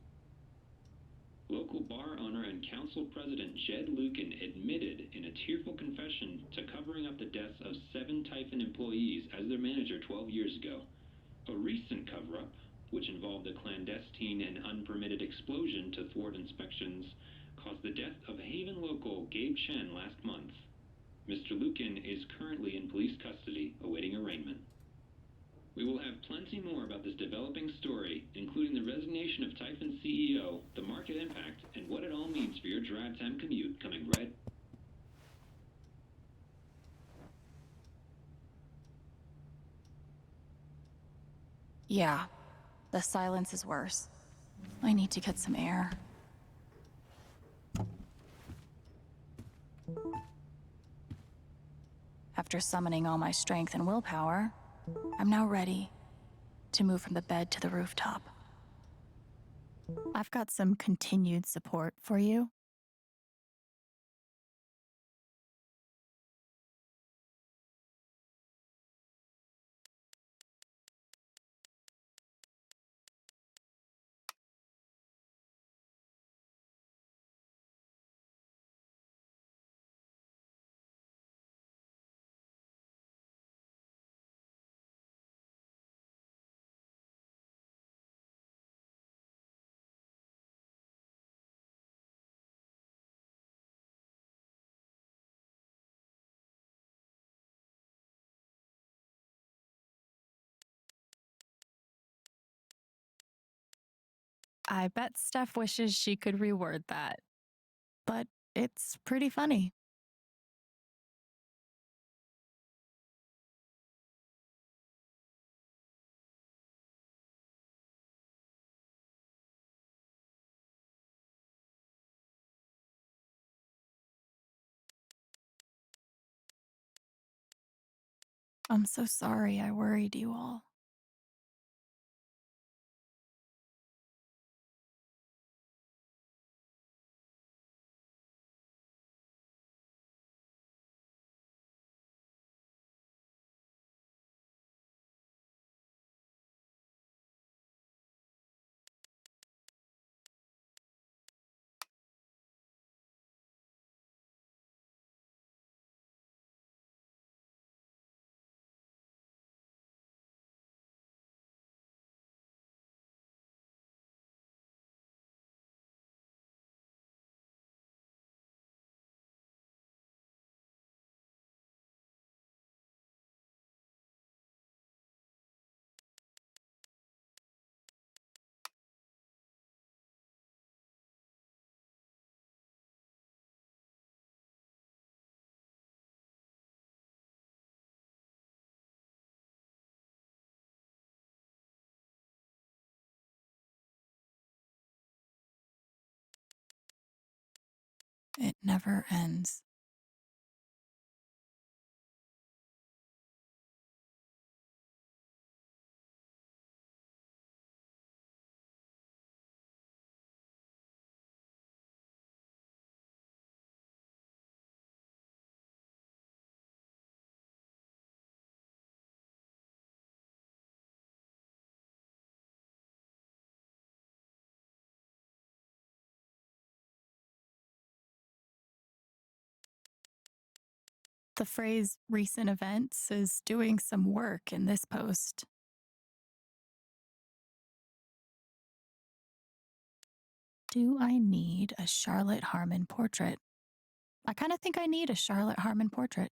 D: Local bar owner and council president Jed Lucan admitted in a tearful confession to covering up the deaths of 7 Typhon employees as their manager 12 years ago. A recent cover-up, which involved a clandestine and unpermitted explosion to thwart inspections, caused the death of Haven local Gabe Chen last month. Mr. Lucan is currently in police custody, awaiting arraignment. We will have plenty more about this developing story, including the resignation of Typhon CEO, the market impact, and what it all means for your drive time commute, coming right.
E: Yeah, the silence is worse. I need to get some air. After summoning all my strength and willpower, I'm now ready to move from the bed to the rooftop. I've got some continued support for you. I bet Steph wishes she could reword that. But it's pretty funny. I'm so sorry I worried you all.
B: It never ends. The phrase recent events is doing some work in this post. Do I need a Charlotte Harmon portrait? I kind of think I need a Charlotte Harmon portrait.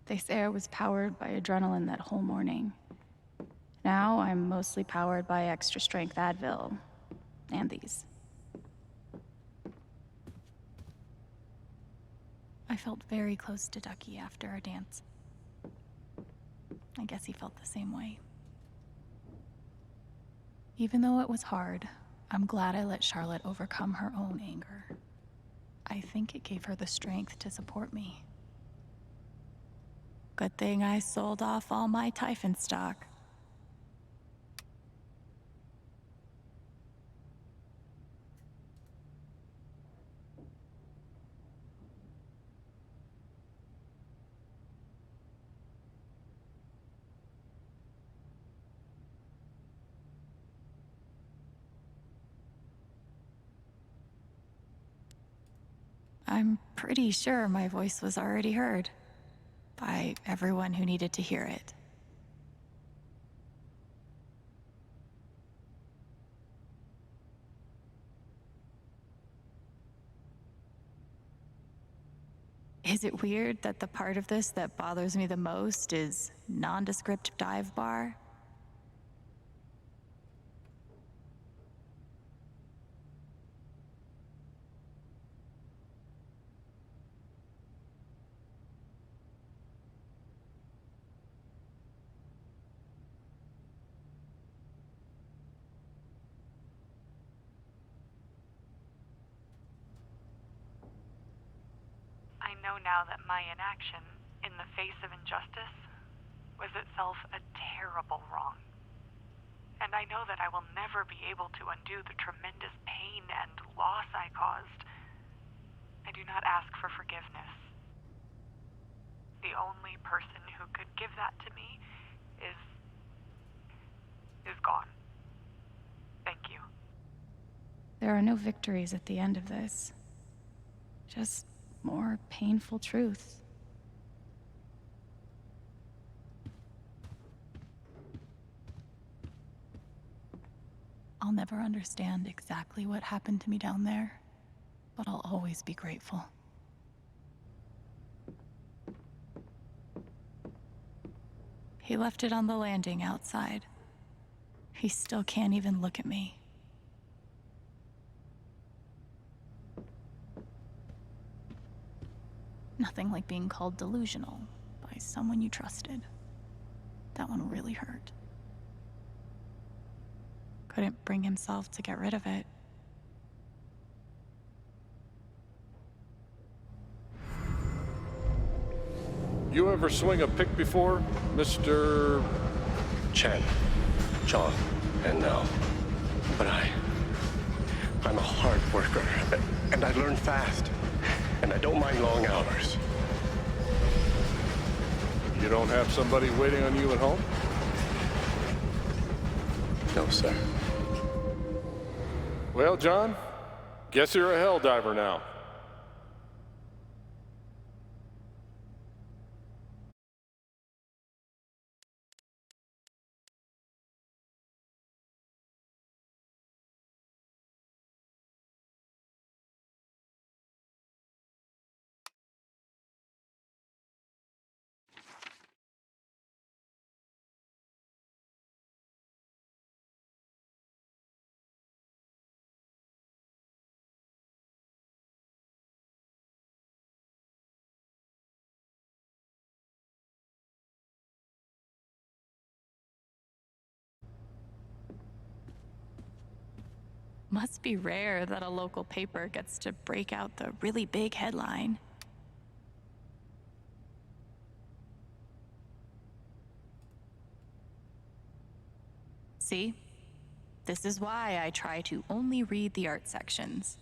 B: They say I was powered by adrenaline that whole morning. Now I'm mostly powered by extra strength Advil and these. I felt very close to Ducky after our dance. I guess he felt the same way. Even though it was hard, I'm glad I let Charlotte overcome her own anger. I think it gave her the strength to support me. Good thing I sold off all my Typhon stock. I'm pretty sure my voice was already heard by everyone who needed to hear it. Is it weird that the part of this that bothers me the most is nondescript dive bar?
O: I know now that my inaction, in the face of injustice, was itself a terrible wrong. And I know that I will never be able to undo the tremendous pain and loss I caused. I do not ask for forgiveness. The only person who could give that to me is gone. Thank you.
B: There are no victories at the end of this. Just more painful truths. I'll never understand exactly what happened to me down there, but I'll always be grateful. He left it on the landing outside. He still can't even look at me. Nothing like being called delusional by someone you trusted. That one really hurt. Couldn't bring himself to get rid of it.
S: You ever swing a pick before, Mr.
H: Chen, John, and now. But I'm a hard worker, and I learn fast. And I don't mind long hours.
S: You don't have somebody waiting on you at home?
H: No, sir.
S: Well, John, guess you're a hell diver now.
B: Must be rare that a local paper gets to break out the really big headline. See? This is why I try to only read the art sections.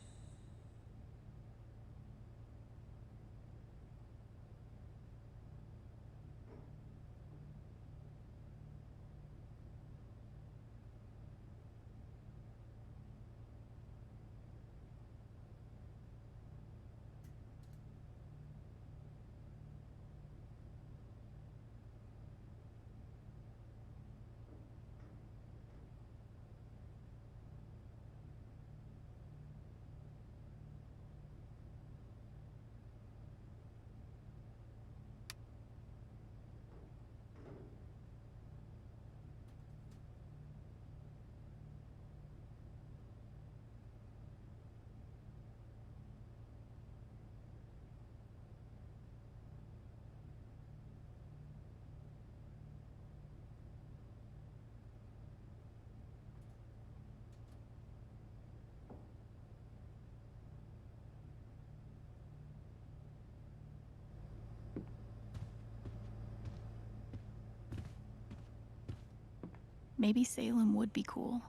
B: maybe Salem would be cool.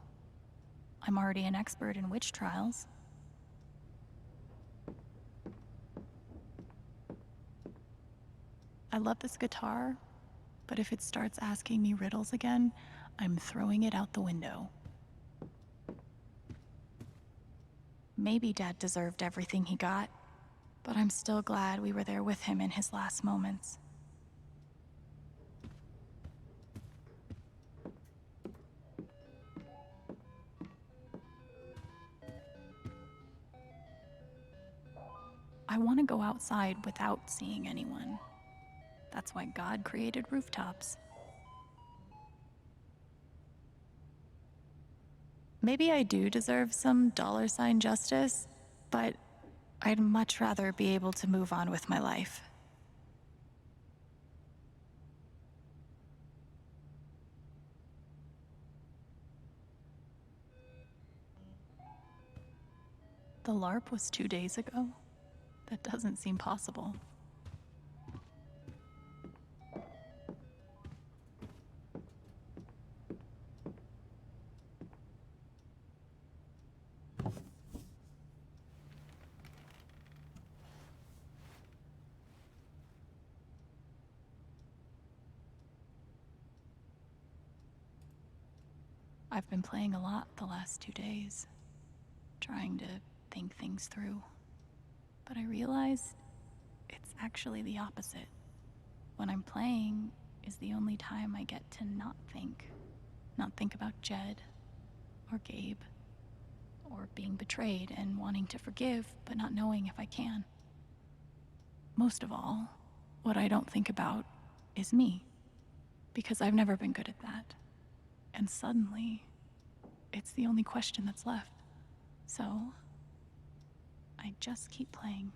B: I'm already an expert in witch trials. I love this guitar, but if it starts asking me riddles again, I'm throwing it out the window. Maybe Dad deserved everything he got, but I'm still glad we were there with him in his last moments. I want to go outside without seeing anyone. That's why God created rooftops. Maybe I do deserve some $ justice, but I'd much rather be able to move on with my life. The LARP was 2 days ago? That doesn't seem possible. I've been playing a lot the last 2 days, trying to think things through. But I realized it's actually the opposite. When I'm playing is the only time I get to not think about Jed or Gabe or being betrayed and wanting to forgive but not knowing if I can. Most of all, what I don't think about is me, because I've never been good at that. And suddenly, it's the only question that's left. So, I just keep playing.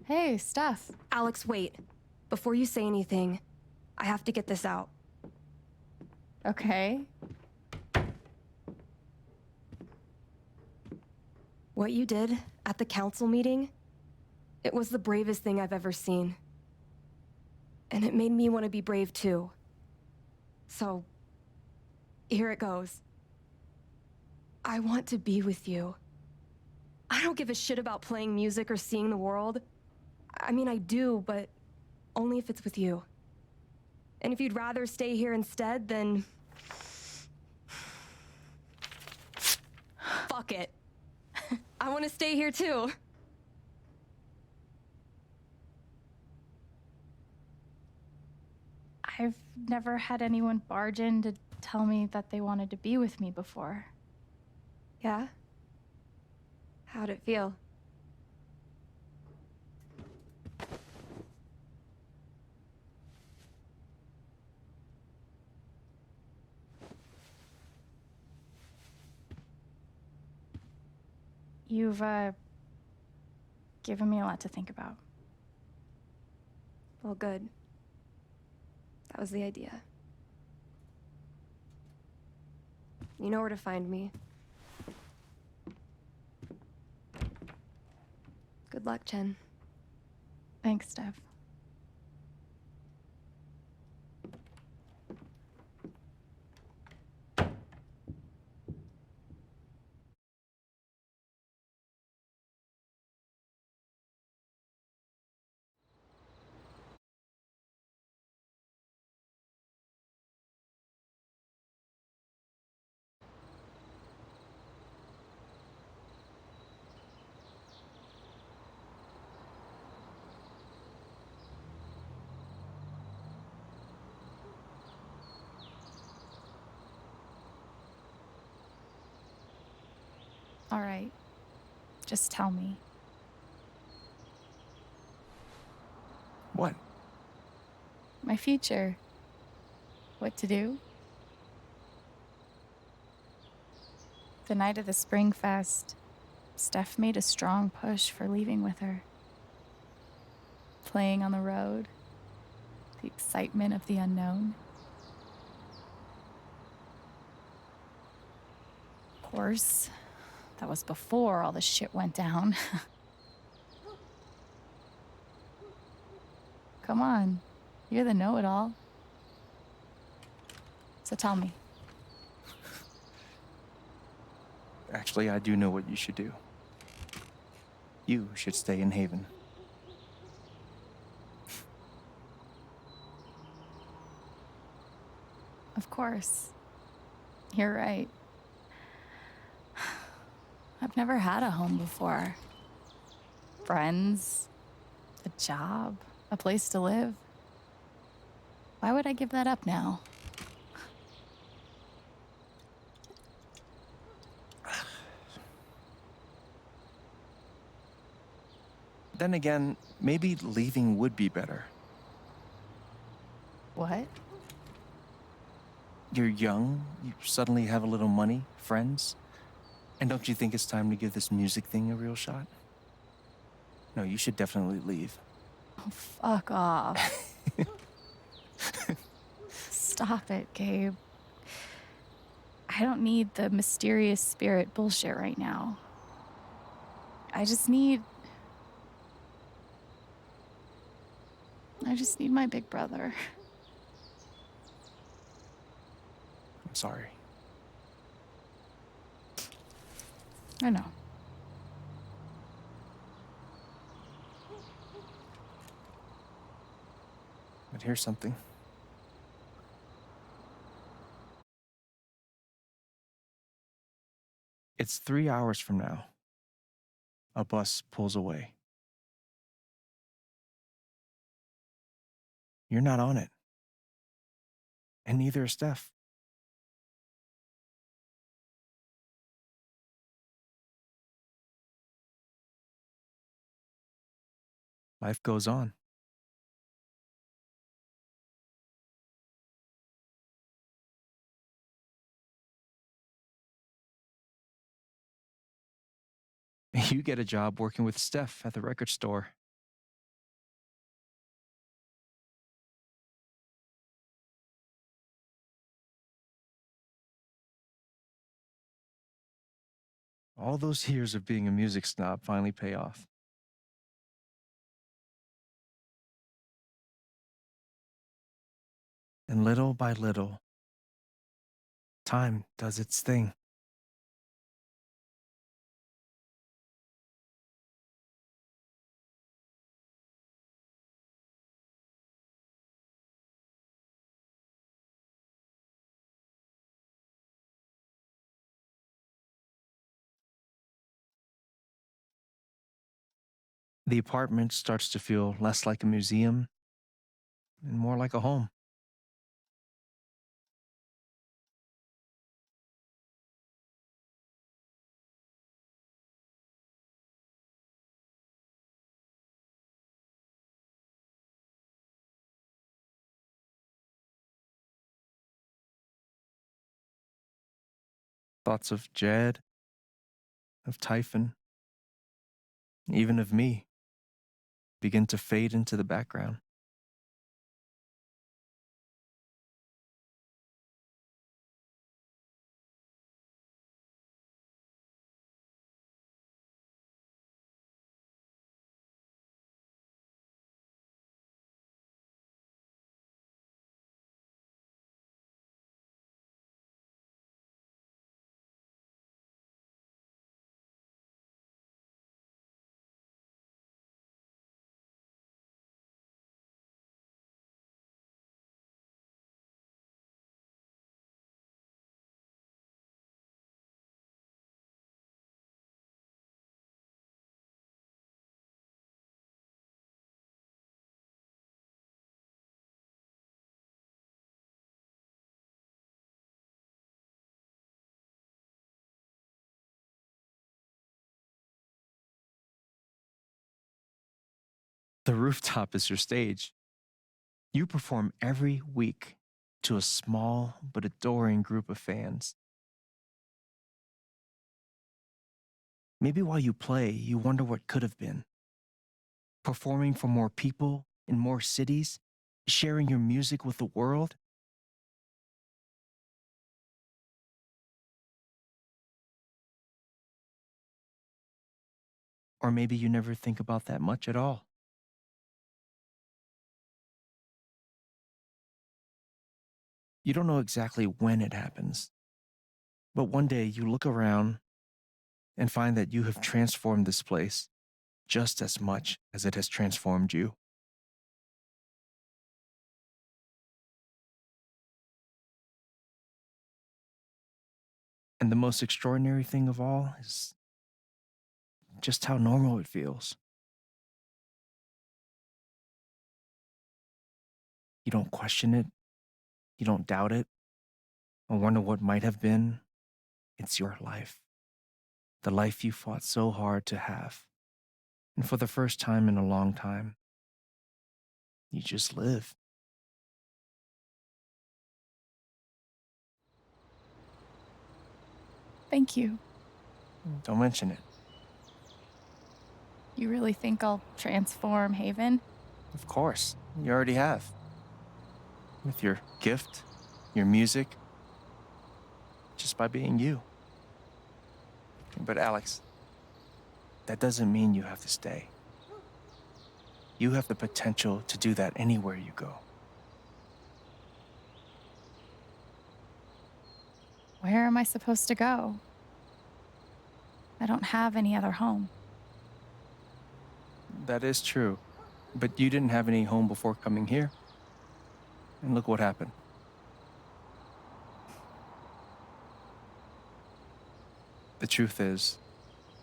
T: Hey, Steph. Alex, wait. Before you say anything, I have to get this out.
E: Okay.
T: What you did at the council meeting, it was the bravest thing I've ever seen. And it made me want to be brave too. So, here it goes. I want to be with you. I don't give a shit about playing music or seeing the world. I mean, I do, but only if it's with you. And if you'd rather stay here instead, then... fuck it. I want to stay here too.
E: I've never had anyone barge in to tell me that they wanted to be with me before.
T: Yeah? How'd it feel?
E: You've, given me a lot to think about.
T: Well, good. That was the idea. You know where to find me. Good luck, Chen.
E: Thanks, Steph. All right. Just tell me.
F: What?
E: My future. What to do? The night of the Spring Fest, Steph made a strong push for leaving with her. Playing on the road, the excitement of the unknown. Of course, that was before all the shit went down. Come on, you're the know-it-all. So tell me.
F: Actually, I do know what you should do. You should stay in Haven.
E: Of course. You're right. I've never had a home before. Friends, a job, a place to live. Why would I give that up now?
F: Then again, maybe leaving would be better.
E: What?
F: You're young, you suddenly have a little money, friends. And don't you think it's time to give this music thing a real shot? No, you should definitely leave.
E: Oh, fuck off. Stop it, Gabe. I don't need the mysterious spirit bullshit right now. I just need my big brother.
F: I'm sorry.
E: I know.
F: But here's something. It's 3 hours from now. A bus pulls away. You're not on it. And neither is Steph. Life goes on. You get a job working with Steph at the record store. All those years of being a music snob finally pay off. And little by little, time does its thing. The apartment starts to feel less like a museum and more like a home. Thoughts of Jed, of Typhon, even of me, begin to fade into the background. The rooftop is your stage. You perform every week to a small but adoring group of fans. Maybe while you play, you wonder what could have been. Performing for more people in more cities, sharing your music with the world. Or maybe you never think about that much at all. You don't know exactly when it happens, but one day you look around and find that you have transformed this place just as much as it has transformed you. And the most extraordinary thing of all is just how normal it feels. You don't question it, you don't doubt it, or wonder what might have been. It's your life, the life you fought so hard to have. And for the first time in a long time, you just live.
E: Thank you.
F: Don't mention it.
E: You really think I'll transform Haven?
F: Of course, you already have. With your gift, your music, just by being you. But Alex, that doesn't mean you have to stay. You have the potential to do that anywhere you go.
E: Where am I supposed to go? I don't have any other home.
F: That is true, but you didn't have any home before coming here. And look what happened. The truth is,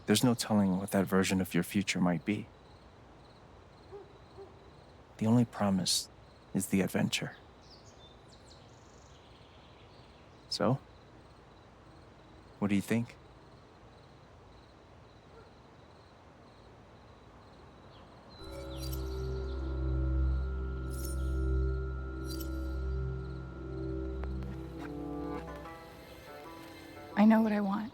F: there's no telling what that version of your future might be. The only promise is the adventure. So, what do you think?
E: I know what I want.